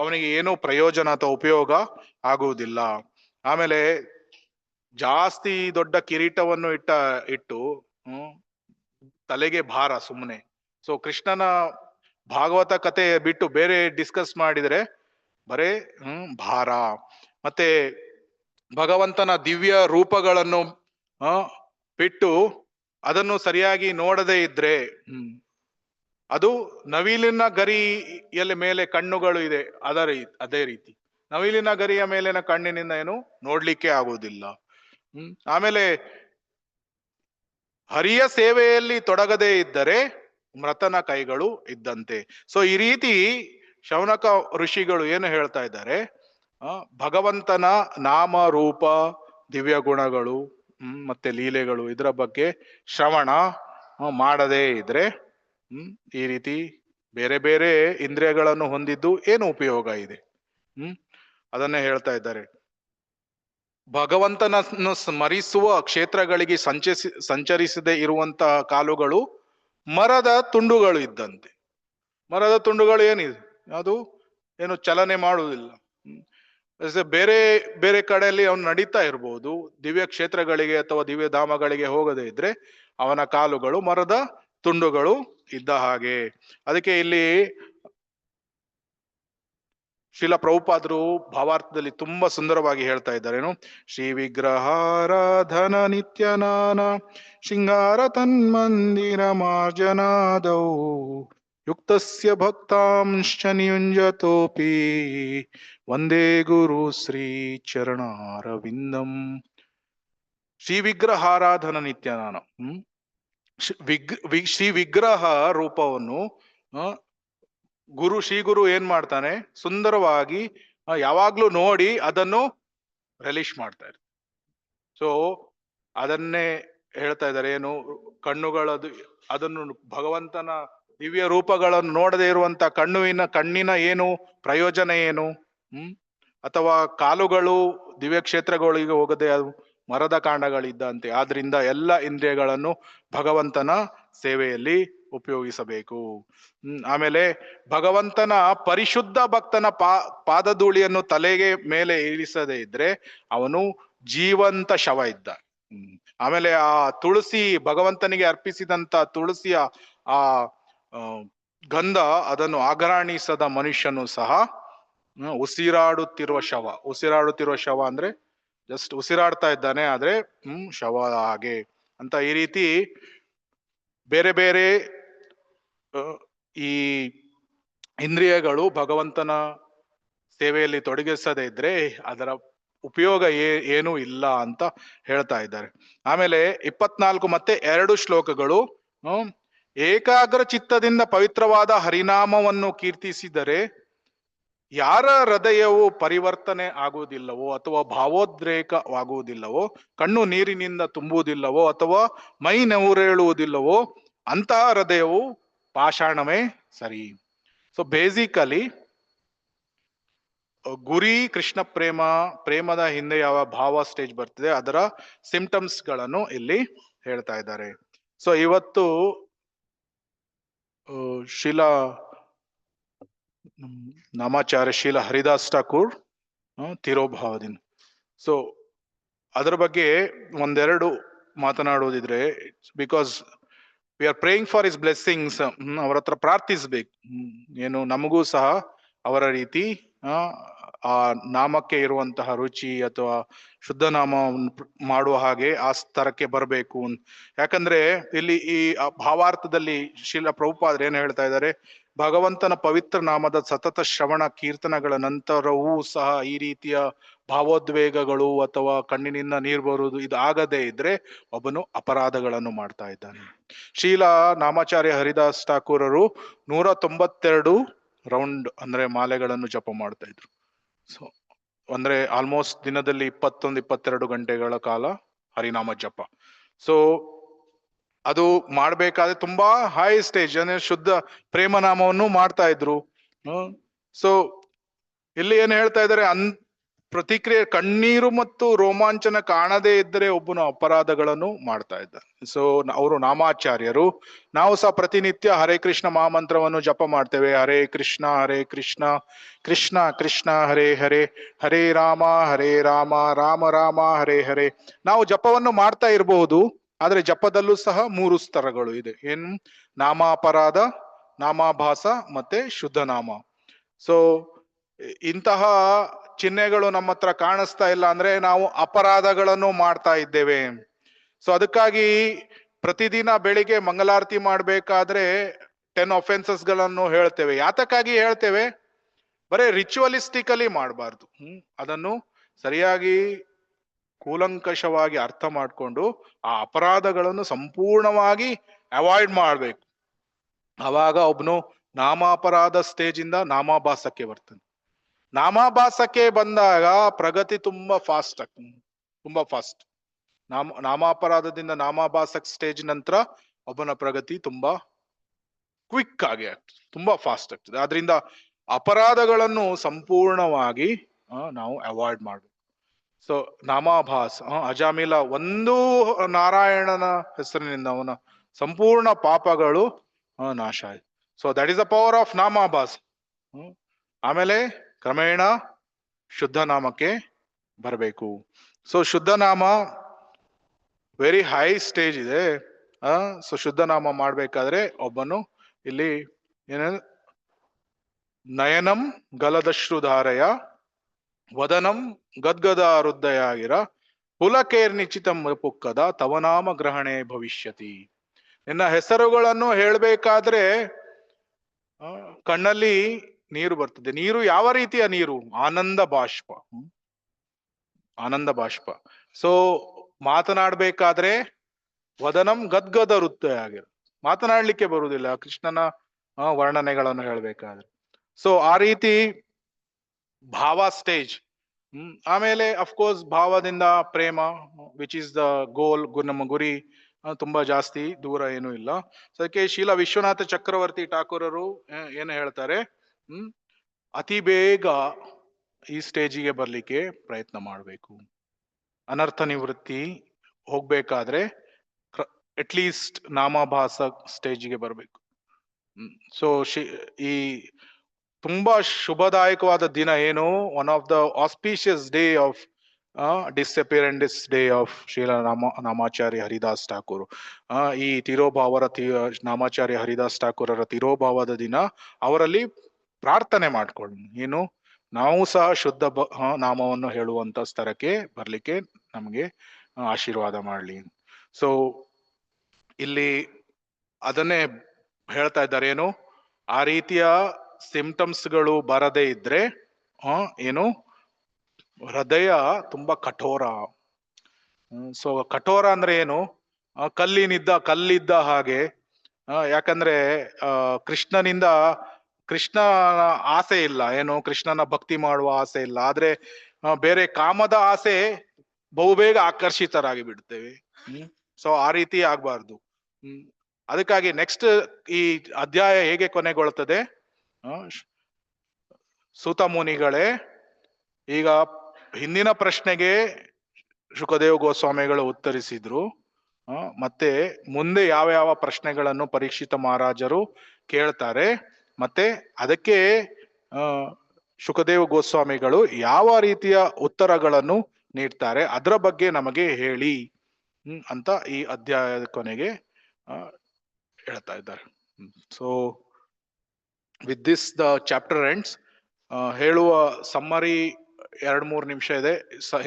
ಅವನಿಗೆ ಏನೂ ಪ್ರಯೋಜನ ಅಥವಾ ಉಪಯೋಗ ಆಗುವುದಿಲ್ಲ. ಆಮೇಲೆ ಜಾಸ್ತಿ ದೊಡ್ಡ ಕಿರೀಟವನ್ನು ಇಟ್ಟು ತಲೆಗೆ ಭಾರ ಸುಮ್ಮನೆ. ಸೊ ಕೃಷ್ಣನ ಭಾಗವತ ಕತೆ ಬಿಟ್ಟು ಬೇರೆ ಡಿಸ್ಕಸ್ ಮಾಡಿದ್ರೆ ಬರೇ ಭಾರ. ಮತ್ತೆ ಭಗವಂತನ ದಿವ್ಯ ರೂಪಗಳನ್ನು ಬಿಟ್ಟು ಅದನ್ನು ಸರಿಯಾಗಿ ನೋಡದೇ ಇದ್ರೆ, ಅದು ನವಿಲಿನ ಗರಿಯಲ್ಲಿ ಮೇಲೆ ಕಣ್ಣುಗಳು ಇದೆ, ಅದೇ ರೀತಿ ನವಿಲಿನ ಗರಿಯ ಮೇಲಿನ ಕಣ್ಣಿನಿಂದ ಏನು ನೋಡ್ಲಿಕ್ಕೆ ಆಗುವುದಿಲ್ಲ. ಆಮೇಲೆ ಹರಿಯ ಸೇವೆಯಲ್ಲಿ ತೊಡಗದೇ ಇದ್ದರೆ ಮೃತನ ಕೈಗಳು ಇದ್ದಂತೆ. ಸೊ ಈ ರೀತಿ ಶೌನಕ ಋಷಿಗಳು ಏನು ಹೇಳ್ತಾ ಇದ್ದಾರೆ? ಭಗವಂತನ ನಾಮ, ರೂಪ, ದಿವ್ಯ ಗುಣಗಳು ಮತ್ತೆ ಲೀಲೆಗಳು ಇದರ ಬಗ್ಗೆ ಶ್ರವಣ ಮಾಡದೇ ಇದ್ರೆ ಈ ರೀತಿ ಬೇರೆ ಬೇರೆ ಇಂದ್ರಿಯಗಳನ್ನು ಹೊಂದಿದ್ದು ಏನು ಉಪಯೋಗ ಇದೆ? ಅದನ್ನೇ ಹೇಳ್ತಾ ಇದ್ದಾರೆ. ಭಗವಂತನನ್ನು ಸ್ಮರಿಸುವ ಕ್ಷೇತ್ರಗಳಿಗೆ ಸಂಚರಿಸದೇ ಇರುವಂತಹ ಕಾಲುಗಳು ಮರದ ತುಂಡುಗಳು ಇದ್ದಂತೆ. ಮರದ ತುಂಡುಗಳು ಏನಿದೆ? ಅದು ಏನು ಚಲನೆ ಮಾಡುವುದಿಲ್ಲ. ಬೇರೆ ಬೇರೆ ಕಡೆಯಲ್ಲಿ ಅವನು ನಡೀತಾ ಇರ್ಬೋದು, ದಿವ್ಯ ಕ್ಷೇತ್ರಗಳಿಗೆ ಅಥವಾ ದಿವ್ಯ ಧಾಮಗಳಿಗೆ ಹೋಗದೇ ಇದ್ರೆ ಅವನ ಕಾಲುಗಳು ಮರದ ತುಂಡುಗಳು ಇದ್ದ ಹಾಗೆ. ಅದಕ್ಕೆ ಇಲ್ಲಿ ಶ್ರೀಲ ಪ್ರಭುಪಾದರು ಭಾವಾರ್ಥದಲ್ಲಿ ತುಂಬಾ ಸುಂದರವಾಗಿ ಹೇಳ್ತಾ ಇದ್ದಾರೇನು? ಶ್ರೀ ವಿಗ್ರಹಾರಾಧನ ನಿತ್ಯನಾನ ಶೃಂಗಾರ ತನ್ಮಂದಿರ ಮಾರ್ಜನಾದೌ ಯುಕ್ತಸ್ಯ ಭಕ್ತಾಂಶ್ಚ ನಿಯುಂಜತೋಪಿ ವಂದೇ ಗುರು ಶ್ರೀ ಚರಣಾರವಿಂದಂ. ಶ್ರೀ ವಿಗ್ರಹಾರಾಧನ ನಿತ್ಯನಾನ, ಶ್ರೀ ವಿಗ್ರಹ ರೂಪವನ್ನು ಶ್ರೀ ಗುರು ಏನ್ ಮಾಡ್ತಾನೆ? ಸುಂದರವಾಗಿ ಯಾವಾಗ್ಲೂ ನೋಡಿ ಅದನ್ನು ರಿಲೀಶ್ ಮಾಡ್ತಾ ಇರ್ತಾರೆ. ಸೊ ಅದನ್ನೇ ಹೇಳ್ತಾ ಇದ್ದಾರೆ. ಏನು? ಕಣ್ಣುಗಳದು ಅದನ್ನು ಭಗವಂತನ ದಿವ್ಯ ರೂಪಗಳನ್ನು ನೋಡದೇ ಇರುವಂತ ಕಣ್ಣಿನ ಏನು ಪ್ರಯೋಜನ ಏನು? ಅಥವಾ ಕಾಲುಗಳು ದಿವ್ಯ ಕ್ಷೇತ್ರಗಳಿಗೆ ಹೋಗದೆ ಅದು ಮರದ ಕಾಂಡಗಳಿದ್ದಂತೆ. ಆದ್ರಿಂದ ಎಲ್ಲ ಇಂದ್ರಿಯಗಳನ್ನು ಭಗವಂತನ ಸೇವೆಯಲ್ಲಿ ಉಪಯೋಗಿಸಬೇಕು. ಆಮೇಲೆ ಭಗವಂತನ ಪರಿಶುದ್ಧ ಭಕ್ತನ ಪಾದಧೂಳಿಯನ್ನು ತಲೆಗೆ ಮೇಲೆ ಇಳಿಸದೇ ಇದ್ರೆ ಅವನು ಜೀವಂತ ಶವ ಇದ್ದ. ಆಮೇಲೆ ಆ ತುಳಸಿ, ಭಗವಂತನಿಗೆ ಅರ್ಪಿಸಿದಂತ ತುಳಸಿಯ ಆ ಗಂಧ ಅದನ್ನು ಆಘರಾಣಿಸದ ಮನುಷ್ಯನು ಸಹ ಉಸಿರಾಡುತ್ತಿರುವ ಶವ ಅಂದ್ರೆ ಜಸ್ಟ್ ಉಸಿರಾಡ್ತಾ ಇದ್ದಾನೆ, ಆದ್ರೆ ಶವ ಹಾಗೆ ಅಂತ. ಈ ರೀತಿ ಬೇರೆ ಬೇರೆ ಈ ಇಂದ್ರಿಯಗಳು ಭಗವಂತನ ಸೇವೆಯಲ್ಲಿ ತೊಡಗಿಸದೇ ಇದ್ರೆ ಅದರ ಉಪಯೋಗ ಏನೂ ಇಲ್ಲ ಅಂತ ಹೇಳ್ತಾ ಇದ್ದಾರೆ. ಆಮೇಲೆ 24 ಮತ್ತೆ 2 ಶ್ಲೋಕಗಳು, ಏಕಾಗ್ರ ಚಿತ್ತದಿಂದ ಪವಿತ್ರವಾದ ಹರಿನಾಮವನ್ನು ಕೀರ್ತಿಸಿದರೆ ಯಾರ ಹೃದಯವು ಪರಿವರ್ತನೆ ಆಗುವುದಿಲ್ಲವೋ ಅಥವಾ ಭಾವೋದ್ರೇಕವಾಗುವುದಿಲ್ಲವೋ, ಕಣ್ಣು ನೀರಿನಿಂದ ತುಂಬುವುದಿಲ್ಲವೋ ಅಥವಾ ಮೈ ನವುರೇಳುವುದಿಲ್ಲವೋ ಅಂತಹ ಹೃದಯವು ಪಾಷಾಣವೇ ಸರಿ. ಸೊ ಬೇಸಿಕಲಿ ಗುರಿ ಕೃಷ್ಣ ಪ್ರೇಮದ ಹಿಂದೆ ಯಾವ ಭಾವ ಸ್ಟೇಜ್ ಬರ್ತದೆ ಅದರ ಸಿಂಪ್ಟಮ್ಸ್ ಗಳನ್ನು ಇಲ್ಲಿ ಹೇಳ್ತಾ ಇದ್ದಾರೆ. ಸೊ ಇವತ್ತು ಶೀಲಾ ನಾಮಾಚಾರ್ಯ ಶೀಲ ಹರಿದಾಸ್ ಠಾಕೂರ್ ತಿರೋಭಾವದಿಂದ. ಸೊ ಅದರ ಬಗ್ಗೆ ಒಂದೆರಡು ಮಾತನಾಡುವುದಿದ್ರೆ, because we are praying for his blessings, ಅವರ ಹತ್ರ ಪ್ರಾರ್ಥಿಸ್ಬೇಕು. ಏನು ನಮಗೂ ಸಹ ಅವರ ರೀತಿ ಆ ನಾಮಕ್ಕೆ ಇರುವಂತಹ ರುಚಿ ಅಥವಾ ಶುದ್ಧ ನಾಮ ಮಾಡುವ ಹಾಗೆ ಆ ಸ್ತರಕ್ಕೆ ಬರಬೇಕು. ಯಾಕಂದ್ರೆ ಇಲ್ಲಿ ಈ ಭಾವಾರ್ಥದಲ್ಲಿ ಶೀಲ ಪ್ರಭುಪಾದರು ಏನ್ ಹೇಳ್ತಾ ಇದ್ದಾರೆ, ಭಗವಂತನ ಪವಿತ್ರ ನಾಮದ ಸತತ ಶ್ರವಣ ಕೀರ್ತನಗಳ ನಂತರವೂ ಸಹ ಈ ರೀತಿಯ ಭಾವೋದ್ವೇಗಗಳು ಅಥವಾ ಕಣ್ಣಿನಿಂದ ನೀರು ಬರುವುದು ಇದು ಆಗದೇ ಇದ್ರೆ ಒಬ್ಬನು ಅಪರಾಧಗಳನ್ನು ಮಾಡ್ತಾ ಇದ್ದಾನೆ. ಶೀಲ ನಾಮಾಚಾರ್ಯ ಹರಿದಾಸ್ ಠಾಕೂರರು 192 ರೌಂಡ್ ಅಂದ್ರೆ ಮಾಲೆಗಳನ್ನು ಜಪ ಮಾಡ್ತಾ ಇದ್ರು. ಸೊ ಅಂದ್ರೆ ಆಲ್ಮೋಸ್ಟ್ ದಿನದಲ್ಲಿ 21-22 ಗಂಟೆಗಳ ಕಾಲ ಹರಿನಾಮ ಜಪ. ಸೊ ಅದು ಮಾಡ್ಬೇಕಾದ್ರೆ ತುಂಬಾ ಹೈ ಸ್ಟೇಜ್ ಅಂದ್ರೆ ಶುದ್ಧ ಪ್ರೇಮನಾಮವನ್ನು ಮಾಡ್ತಾ ಇದ್ರು. ಸೊ ಇಲ್ಲಿ ಏನ್ ಹೇಳ್ತಾ ಇದ್ದಾರೆ, ಪ್ರತಿಕ್ರಿಯೆ ಕಣ್ಣೀರು ಮತ್ತು ರೋಮಾಂಚನ ಕಾಣದೇ ಇದ್ದರೆ ಒಬ್ಬನು ಅಪರಾಧಗಳನ್ನು ಮಾಡ್ತಾ ಇದ್ದಾನೆ. ಸೊ ಅವರು ನಾಮಾಚಾರ್ಯರು. ನಾವು ಸಹ ಪ್ರತಿನಿತ್ಯ ಹರೇ ಕೃಷ್ಣ ಮಹಾಮಂತ್ರವನ್ನು ಜಪ ಮಾಡ್ತೇವೆ. ಹರೇ ಕೃಷ್ಣ ಕೃಷ್ಣ ಕೃಷ್ಣ ಹರೇ ಹರೇ, ಹರೇ ರಾಮ ರಾಮ ರಾಮ ಹರೇ ಹರೇ. ನಾವು ಜಪವನ್ನು ಮಾಡ್ತಾ ಇರಬಹುದು, ಆದ್ರೆ ಜಪದಲ್ಲೂ ಸಹ 3 ಸ್ತರಗಳು ಇದೆ. ಏನು? ನಾಮಾಪರಾಧ, ನಾಮಾಭಾಸ ಮತ್ತೆ ಶುದ್ಧ ನಾಮ. ಸೊ ಇಂತಹ ಚಿಹ್ನೆಗಳು ನಮ್ಮ ಹತ್ರ ಕಾಣಿಸ್ತಾ ಇಲ್ಲ ಅಂದ್ರೆ ನಾವು ಅಪರಾಧಗಳನ್ನು ಮಾಡ್ತಾ ಇದ್ದೇವೆ. ಸೊ ಅದಕ್ಕಾಗಿ ಪ್ರತಿದಿನ ಬೆಳಿಗ್ಗೆ ಮಂಗಲಾರತಿ ಮಾಡ್ಬೇಕಾದ್ರೆ 10 ಅಫೆನ್ಸಸ್ ಗಳನ್ನು ಹೇಳ್ತೇವೆ. ಯಾತಕ್ಕಾಗಿ ಹೇಳ್ತೇವೆ? ಬರೇ ರಿಚುವಲಿಸ್ಟಿಕಲಿ ಮಾಡಬಾರ್ದು. ಅದನ್ನು ಸರಿಯಾಗಿ ಕೂಲಂಕಷವಾಗಿ ಅರ್ಥ ಮಾಡಿಕೊಂಡು ಆ ಅಪರಾಧಗಳನ್ನು ಸಂಪೂರ್ಣವಾಗಿ ಅವಾಯ್ಡ್ ಮಾಡ್ಬೇಕು. ಅವಾಗ ಒಬ್ನು ನಾಮಾಪರಾಧ ಸ್ಟೇಜ್ ಇಂದ ನಾಮಾಭಾಸಕ್ಕೆ ಬರ್ತಾನೆ. ನಾಮಾಭಾಸಕ್ಕೆ ಬಂದಾಗ ಪ್ರಗತಿ ತುಂಬಾ ಫಾಸ್ಟ್ ಆಗ್ತದೆ, ತುಂಬಾ ಫಾಸ್ಟ್. ನಾಮಾಪರಾಧದಿಂದ ನಾಮಾಭಾಸಕ್ ಸ್ಟೇಜ್ ನಂತರ ಒಬ್ಬನ ಪ್ರಗತಿ ತುಂಬಾ ಕ್ವಿಕ್ ಆಗಿ ಆಗ್ತದೆ, ತುಂಬಾ ಫಾಸ್ಟ್ ಆಗ್ತದೆ. ಆದ್ರಿಂದ ಅಪರಾಧಗಳನ್ನು ಸಂಪೂರ್ಣವಾಗಿ ನಾವು ಅವಾಯ್ಡ್ ಮಾಡ್ಬೇಕು. ಸೊ ನಾಮಾಭಾಸ, ಅಜಾಮಿಲ ಒಂದು ನಾರಾಯಣನ ಹೆಸರಿನಿಂದ ಅವನ ಸಂಪೂರ್ಣ ಪಾಪಗಳು ನಾಶ ಆಯ್ತು. So that is the power of ನಾಮಾಭಾಸ. ಆಮೇಲೆ ಕ್ರಮೇಣ ಶುದ್ಧ ನಾಮಕ್ಕೆ ಬರಬೇಕು. ಸೊ ಶುದ್ಧ ನಾಮ ವೆರಿ ಹೈ ಸ್ಟೇಜ್ ಇದೆ. ಸೊ ಶುದ್ಧ ನಾಮ ಮಾಡ್ಬೇಕಾದ್ರೆ ಒಬ್ಬನು ಇಲ್ಲಿ ಏನ ನಯನಂ ಗಲದಶ್ರುಧಾರಯ ವದನಂ ಗದ್ಗದ ಹೃದಯ ಆಗಿರ ಪುಲಕೇರ್ ನಿಶ್ಚಿತಂ ಪುಕ್ಕದ ತವನಾಮ ಗ್ರಹಣೆ ಭವಿಷ್ಯತಿ. ನಿನ್ನ ಹೆಸರುಗಳನ್ನು ಹೇಳ್ಬೇಕಾದ್ರೆ ಕಣ್ಣಲ್ಲಿ ನೀರು ಬರ್ತದೆ. ನೀರು ಯಾವ ರೀತಿಯ ನೀರು? ಆನಂದ ಬಾಷ್ಪ, ಆನಂದ ಬಾಷ್ಪ. ಸೊ ಮಾತನಾಡ್ಬೇಕಾದ್ರೆ ವದನಂ ಗದ್ಗದ ಹೃದಯ ಆಗಿರ, ಮಾತನಾಡ್ಲಿಕ್ಕೆ ಬರುವುದಿಲ್ಲ ಕೃಷ್ಣನ ವರ್ಣನೆಗಳನ್ನು ಹೇಳ್ಬೇಕಾದ್ರೆ. ಸೊ ಆ ರೀತಿ ಭಾವ ಸ್ಟೇಜ್. ಆಮೇಲೆ ಅಫ್ಕೋರ್ಸ್ ಭಾವದಿಂದ ಪ್ರೇಮ, ವಿಚ್ ಇಸ್ ದ ಗೋಲ್. ನಮ್ಮ ಗುರಿ ತುಂಬಾ ಜಾಸ್ತಿ ದೂರ ಏನೂ ಇಲ್ಲ. ಅದಕ್ಕೆ ಶೀಲ ವಿಶ್ವನಾಥ ಚಕ್ರವರ್ತಿ ಠಾಕೂರರು ಏನು ಹೇಳ್ತಾರೆ, ಅತಿ ಬೇಗ ಈ ಸ್ಟೇಜಿಗೆ ಬರ್ಲಿಕ್ಕೆ ಪ್ರಯತ್ನ ಮಾಡಬೇಕು. ಅನರ್ಥ ನಿವೃತ್ತಿ ಹೋಗ್ಬೇಕಾದ್ರೆ ಅಟ್ಲೀಸ್ಟ್ ನಾಮಾಭಾಸ ಸ್ಟೇಜಿಗೆ ಬರಬೇಕು. ಸೊ ಈ ತುಂಬಾ ಶುಭದಾಯಕವಾದ ದಿನ ಏನು, one of the auspicious day of disappearance day of Srila Namacharya Haridas Thakur. ಈ ತಿರೋಭಾವರ ನಾಮಾಚಾರ್ಯ ಹರಿದಾಸ್ ಠಾಕೂರರ ತಿರೋಭಾವದ ದಿನ ಅವರಲ್ಲಿ ಪ್ರಾರ್ಥನೆ ಮಾಡ್ಕೊಳ್ಳಿ. ಏನು, ನಾವು ಸಹ ಶುದ್ಧ ನಾಮವನ್ನು ಹೇಳುವಂತ ಸ್ತರಕ್ಕೆ ಬರ್ಲಿಕ್ಕೆ ನಮ್ಗೆ ಆಶೀರ್ವಾದ ಮಾಡ್ಲಿ. ಸೊ ಇಲ್ಲಿ ಅದನ್ನೇ ಹೇಳ್ತಾ ಇದ್ದಾರೆ, ಏನು ಆ ರೀತಿಯ ಸಿಂಪ್ಟಮ್ಸ್ ಗಳು ಬರದೇ ಇದ್ರೆ ಏನು ಹೃದಯ ತುಂಬಾ ಕಠೋರ. ಸೊ ಕಠೋರ ಅಂದ್ರೆ ಏನು, ಕಲ್ಲಿದ್ದ ಹಾಗೆ. ಯಾಕಂದ್ರೆ ಕೃಷ್ಣನ ಆಸೆ ಇಲ್ಲ, ಏನು ಕೃಷ್ಣನ ಭಕ್ತಿ ಮಾಡುವ ಆಸೆ ಇಲ್ಲ, ಆದ್ರೆ ಬೇರೆ ಕಾಮದ ಆಸೆ ಬಹುಬೇಗ ಆಕರ್ಷಿತರಾಗಿ ಬಿಡ್ತೇವೆ. ಸೊ ಆ ರೀತಿ ಆಗ್ಬಾರ್ದು. ಅದಕ್ಕಾಗಿ ನೆಕ್ಸ್ಟ್ ಈ ಅಧ್ಯಾಯ ಹೇಗೆ ಕೊನೆಗೊಳ್ಳುತ್ತದೆ, ಸೂತ ಮುನಿಗಳೇ, ಈಗ ಹಿಂದಿನ ಪ್ರಶ್ನೆಗೆ ಶುಕದೇವ್ ಗೋಸ್ವಾಮಿಗಳು ಉತ್ತರಿಸಿದ್ರು. ಮತ್ತೆ ಮುಂದೆ ಯಾವ ಯಾವ ಪ್ರಶ್ನೆಗಳನ್ನು ಪರೀಕ್ಷಿತ ಮಹಾರಾಜರು ಕೇಳ್ತಾರೆ, ಮತ್ತೆ ಅದಕ್ಕೆ ಶುಕದೇವ್ ಗೋಸ್ವಾಮಿಗಳು ಯಾವ ರೀತಿಯ ಉತ್ತರಗಳನ್ನು ನೀಡ್ತಾರೆ, ಅದರ ಬಗ್ಗೆ ನಮಗೆ ಹೇಳಿ ಅಂತ ಈ ಅಧ್ಯಾಯದ ಕೊನೆಗೆ ಹೇಳ್ತಾ ಇದ್ದಾರೆ. So with this the chapter ends. ಹೇಳುವ ಸಮ್ಮರಿ 2-3 ನಿಮಿಷ ಇದೆ.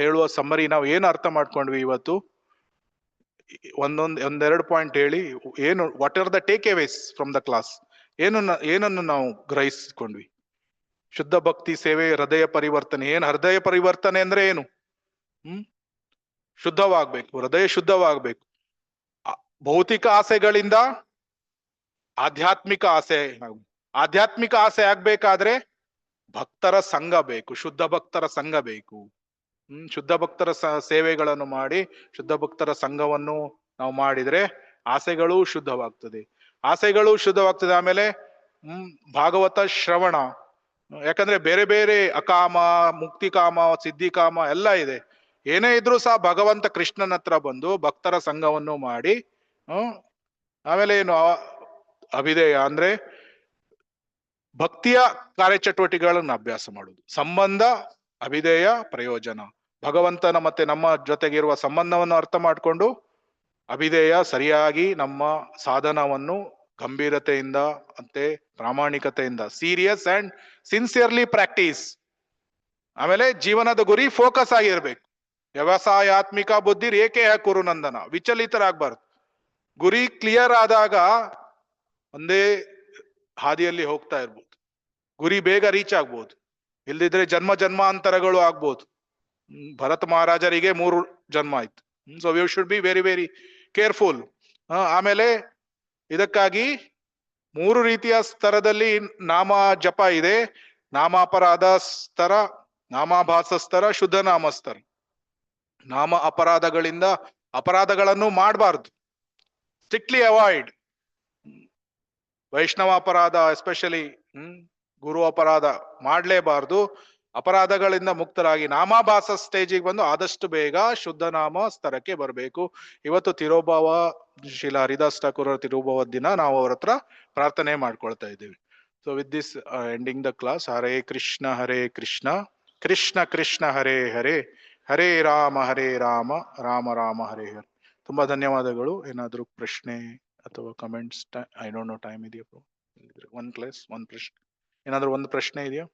ಹೇಳುವ ಸಮ್ಮರಿ ನಾವು ಏನು ಅರ್ಥ ಮಾಡ್ಕೊಂಡ್ವಿ ಇವತ್ತು, ಒಂದೆರಡು ಪಾಯಿಂಟ್ ಹೇಳಿ. ಏನು, what are the takeaways from the class, ಏನನ್ನು ನಾವು ಗ್ರಹಿಸಿಕೊಂಡ್ವಿ? ಶುದ್ಧ ಭಕ್ತಿ ಸೇವೆ, ಹೃದಯ ಪರಿವರ್ತನೆ. ಏನು ಹೃದಯ ಪರಿವರ್ತನೆ ಅಂದ್ರೆ ಏನು? ಶುದ್ಧವಾಗ್ಬೇಕು, ಹೃದಯ ಶುದ್ಧವಾಗ್ಬೇಕು. ಭೌತಿಕ ಆಸೆಗಳಿಂದ ಆಧ್ಯಾತ್ಮಿಕ ಆಸೆ ಆಗ್ಬೇಕಾದ್ರೆ ಭಕ್ತರ ಸಂಘ ಬೇಕು, ಶುದ್ಧ ಭಕ್ತರ ಸಂಘ ಬೇಕು. ಶುದ್ಧ ಭಕ್ತರ ಸೇವೆಗಳನ್ನು ಮಾಡಿ, ಶುದ್ಧ ಭಕ್ತರ ಸಂಘವನ್ನು ನಾವು ಮಾಡಿದ್ರೆ ಆಸೆಗಳು ಶುದ್ಧವಾಗ್ತದೆ. ಆಮೇಲೆ ಭಾಗವತ ಶ್ರವಣ. ಯಾಕಂದ್ರೆ ಬೇರೆ ಬೇರೆ ಅಕಾಮ, ಮುಕ್ತಿಕಾಮ, ಸಿದ್ಧಿಕಾಮ ಎಲ್ಲ ಇದೆ. ಏನೇ ಇದ್ರೂ ಸಹ ಭಗವಂತ ಕೃಷ್ಣನ ಹತ್ರ ಬಂದು ಭಕ್ತರ ಸಂಘವನ್ನು ಮಾಡಿ, ಆಮೇಲೆ ಏನು ಅಭಿಧೇಯ ಅಂದ್ರೆ ಭಕ್ತಿಯ ಕಾರ್ಯಚಟುವಟಿಕೆಗಳನ್ನು ಅಭ್ಯಾಸ ಮಾಡುದು. ಸಂಬಂಧ, ಅಭಿಧೇಯ, ಪ್ರಯೋಜನ. ಭಗವಂತನ ಮತ್ತೆ ನಮ್ಮ ಜೊತೆಗಿರುವ ಸಂಬಂಧವನ್ನು ಅರ್ಥ ಮಾಡಿಕೊಂಡು ಅಭಿಧೇಯ ಸರಿಯಾಗಿ ನಮ್ಮ ಸಾಧನವನ್ನು ಗಂಭೀರತೆಯಿಂದ ಮತ್ತೆ ಪ್ರಾಮಾಣಿಕತೆಯಿಂದ ಸೀರಿಯಸ್ ಅಂಡ್ ಸಿನ್ಸಿಯರ್ಲಿ ಪ್ರಾಕ್ಟೀಸ್. ಆಮೇಲೆ ಜೀವನದ ಗುರಿ ಫೋಕಸ್ ಆಗಿರ್ಬೇಕು. ವ್ಯವಸಾಯಾತ್ಮಿಕ ಬುದ್ಧಿ ರೇಖೆ ಕುರು ನಂದನ, ವಿಚಲಿತರಾಗಬಾರ್ದು. ಗುರಿ ಕ್ಲಿಯರ್ ಆದಾಗ ಒಂದೇ ಹಾದಿಯಲ್ಲಿ ಹೋಗ್ತಾ ಇರ್ಬೋದು, ಗುರಿ ಬೇಗ ರೀಚ್ ಆಗ್ಬೋದು. ಇಲ್ದಿದ್ರೆ ಜನ್ಮಾಂತರಗಳು ಆಗ್ಬೋದು. ಭರತ್ ಮಹಾರಾಜರಿಗೆ 3 ಜನ್ಮ ಆಯ್ತು. So we should be very very careful. ಆಮೇಲೆ ಇದಕ್ಕಾಗಿ 3 ರೀತಿಯ ಸ್ತರದಲ್ಲಿ ನಾಮ ಜಪ ಇದೆ. ನಾಮಾಪರಾಧ ಸ್ತರ, ನಾಮಾಭಾಸ ಸ್ತರ, ಶುದ್ಧ ನಾಮ ಸ್ತರ. ನಾಮ ಅಪರಾಧಗಳನ್ನು ಮಾಡಬಾರ್ದು, ಸ್ಟ್ರಿಕ್ಟ್ಲಿ ಅವಾಯ್ಡ್. ವೈಷ್ಣವ ಅಪರಾಧ ಎಸ್ಪೆಷಲಿ ಗುರು ಅಪರಾಧ ಮಾಡಲೇಬಾರ್ದು. ಅಪರಾಧಗಳಿಂದ ಮುಕ್ತರಾಗಿ ನಾಮಾಭಾಸ ಸ್ಟೇಜಿಗೆ ಬಂದು ಆದಷ್ಟು ಬೇಗ ಶುದ್ಧ ನಾಮ ಸ್ತರಕ್ಕೆ ಬರಬೇಕು. ಇವತ್ತು ತಿರೋಭಾವ, ಶ್ರೀಲ ಹರಿದಾಸ್ ಠಾಕೂರ್ ತಿರೋಭಾವ ದಿನ ನಾವು ಅವ್ರ ಹತ್ರ ಪ್ರಾರ್ಥನೆ ಮಾಡ್ಕೊಳ್ತಾ ಇದ್ದೀವಿ. So with this ending the class. Hare Krishna Krishna Krishna Hare Hare, Hare Rama Rama Rama Hare Hare. ತುಂಬಾ ಧನ್ಯವಾದಗಳು. ಏನಾದ್ರು ಪ್ರಶ್ನೆ ಅಥವಾ comments? I don't know, time ಇದೆಯಾ? ಒಂದು ಪ್ರಶ್ನೆ ಏನಾದ್ರು ಒಂದು ಪ್ರಶ್ನೆ ಇದೆಯಾ?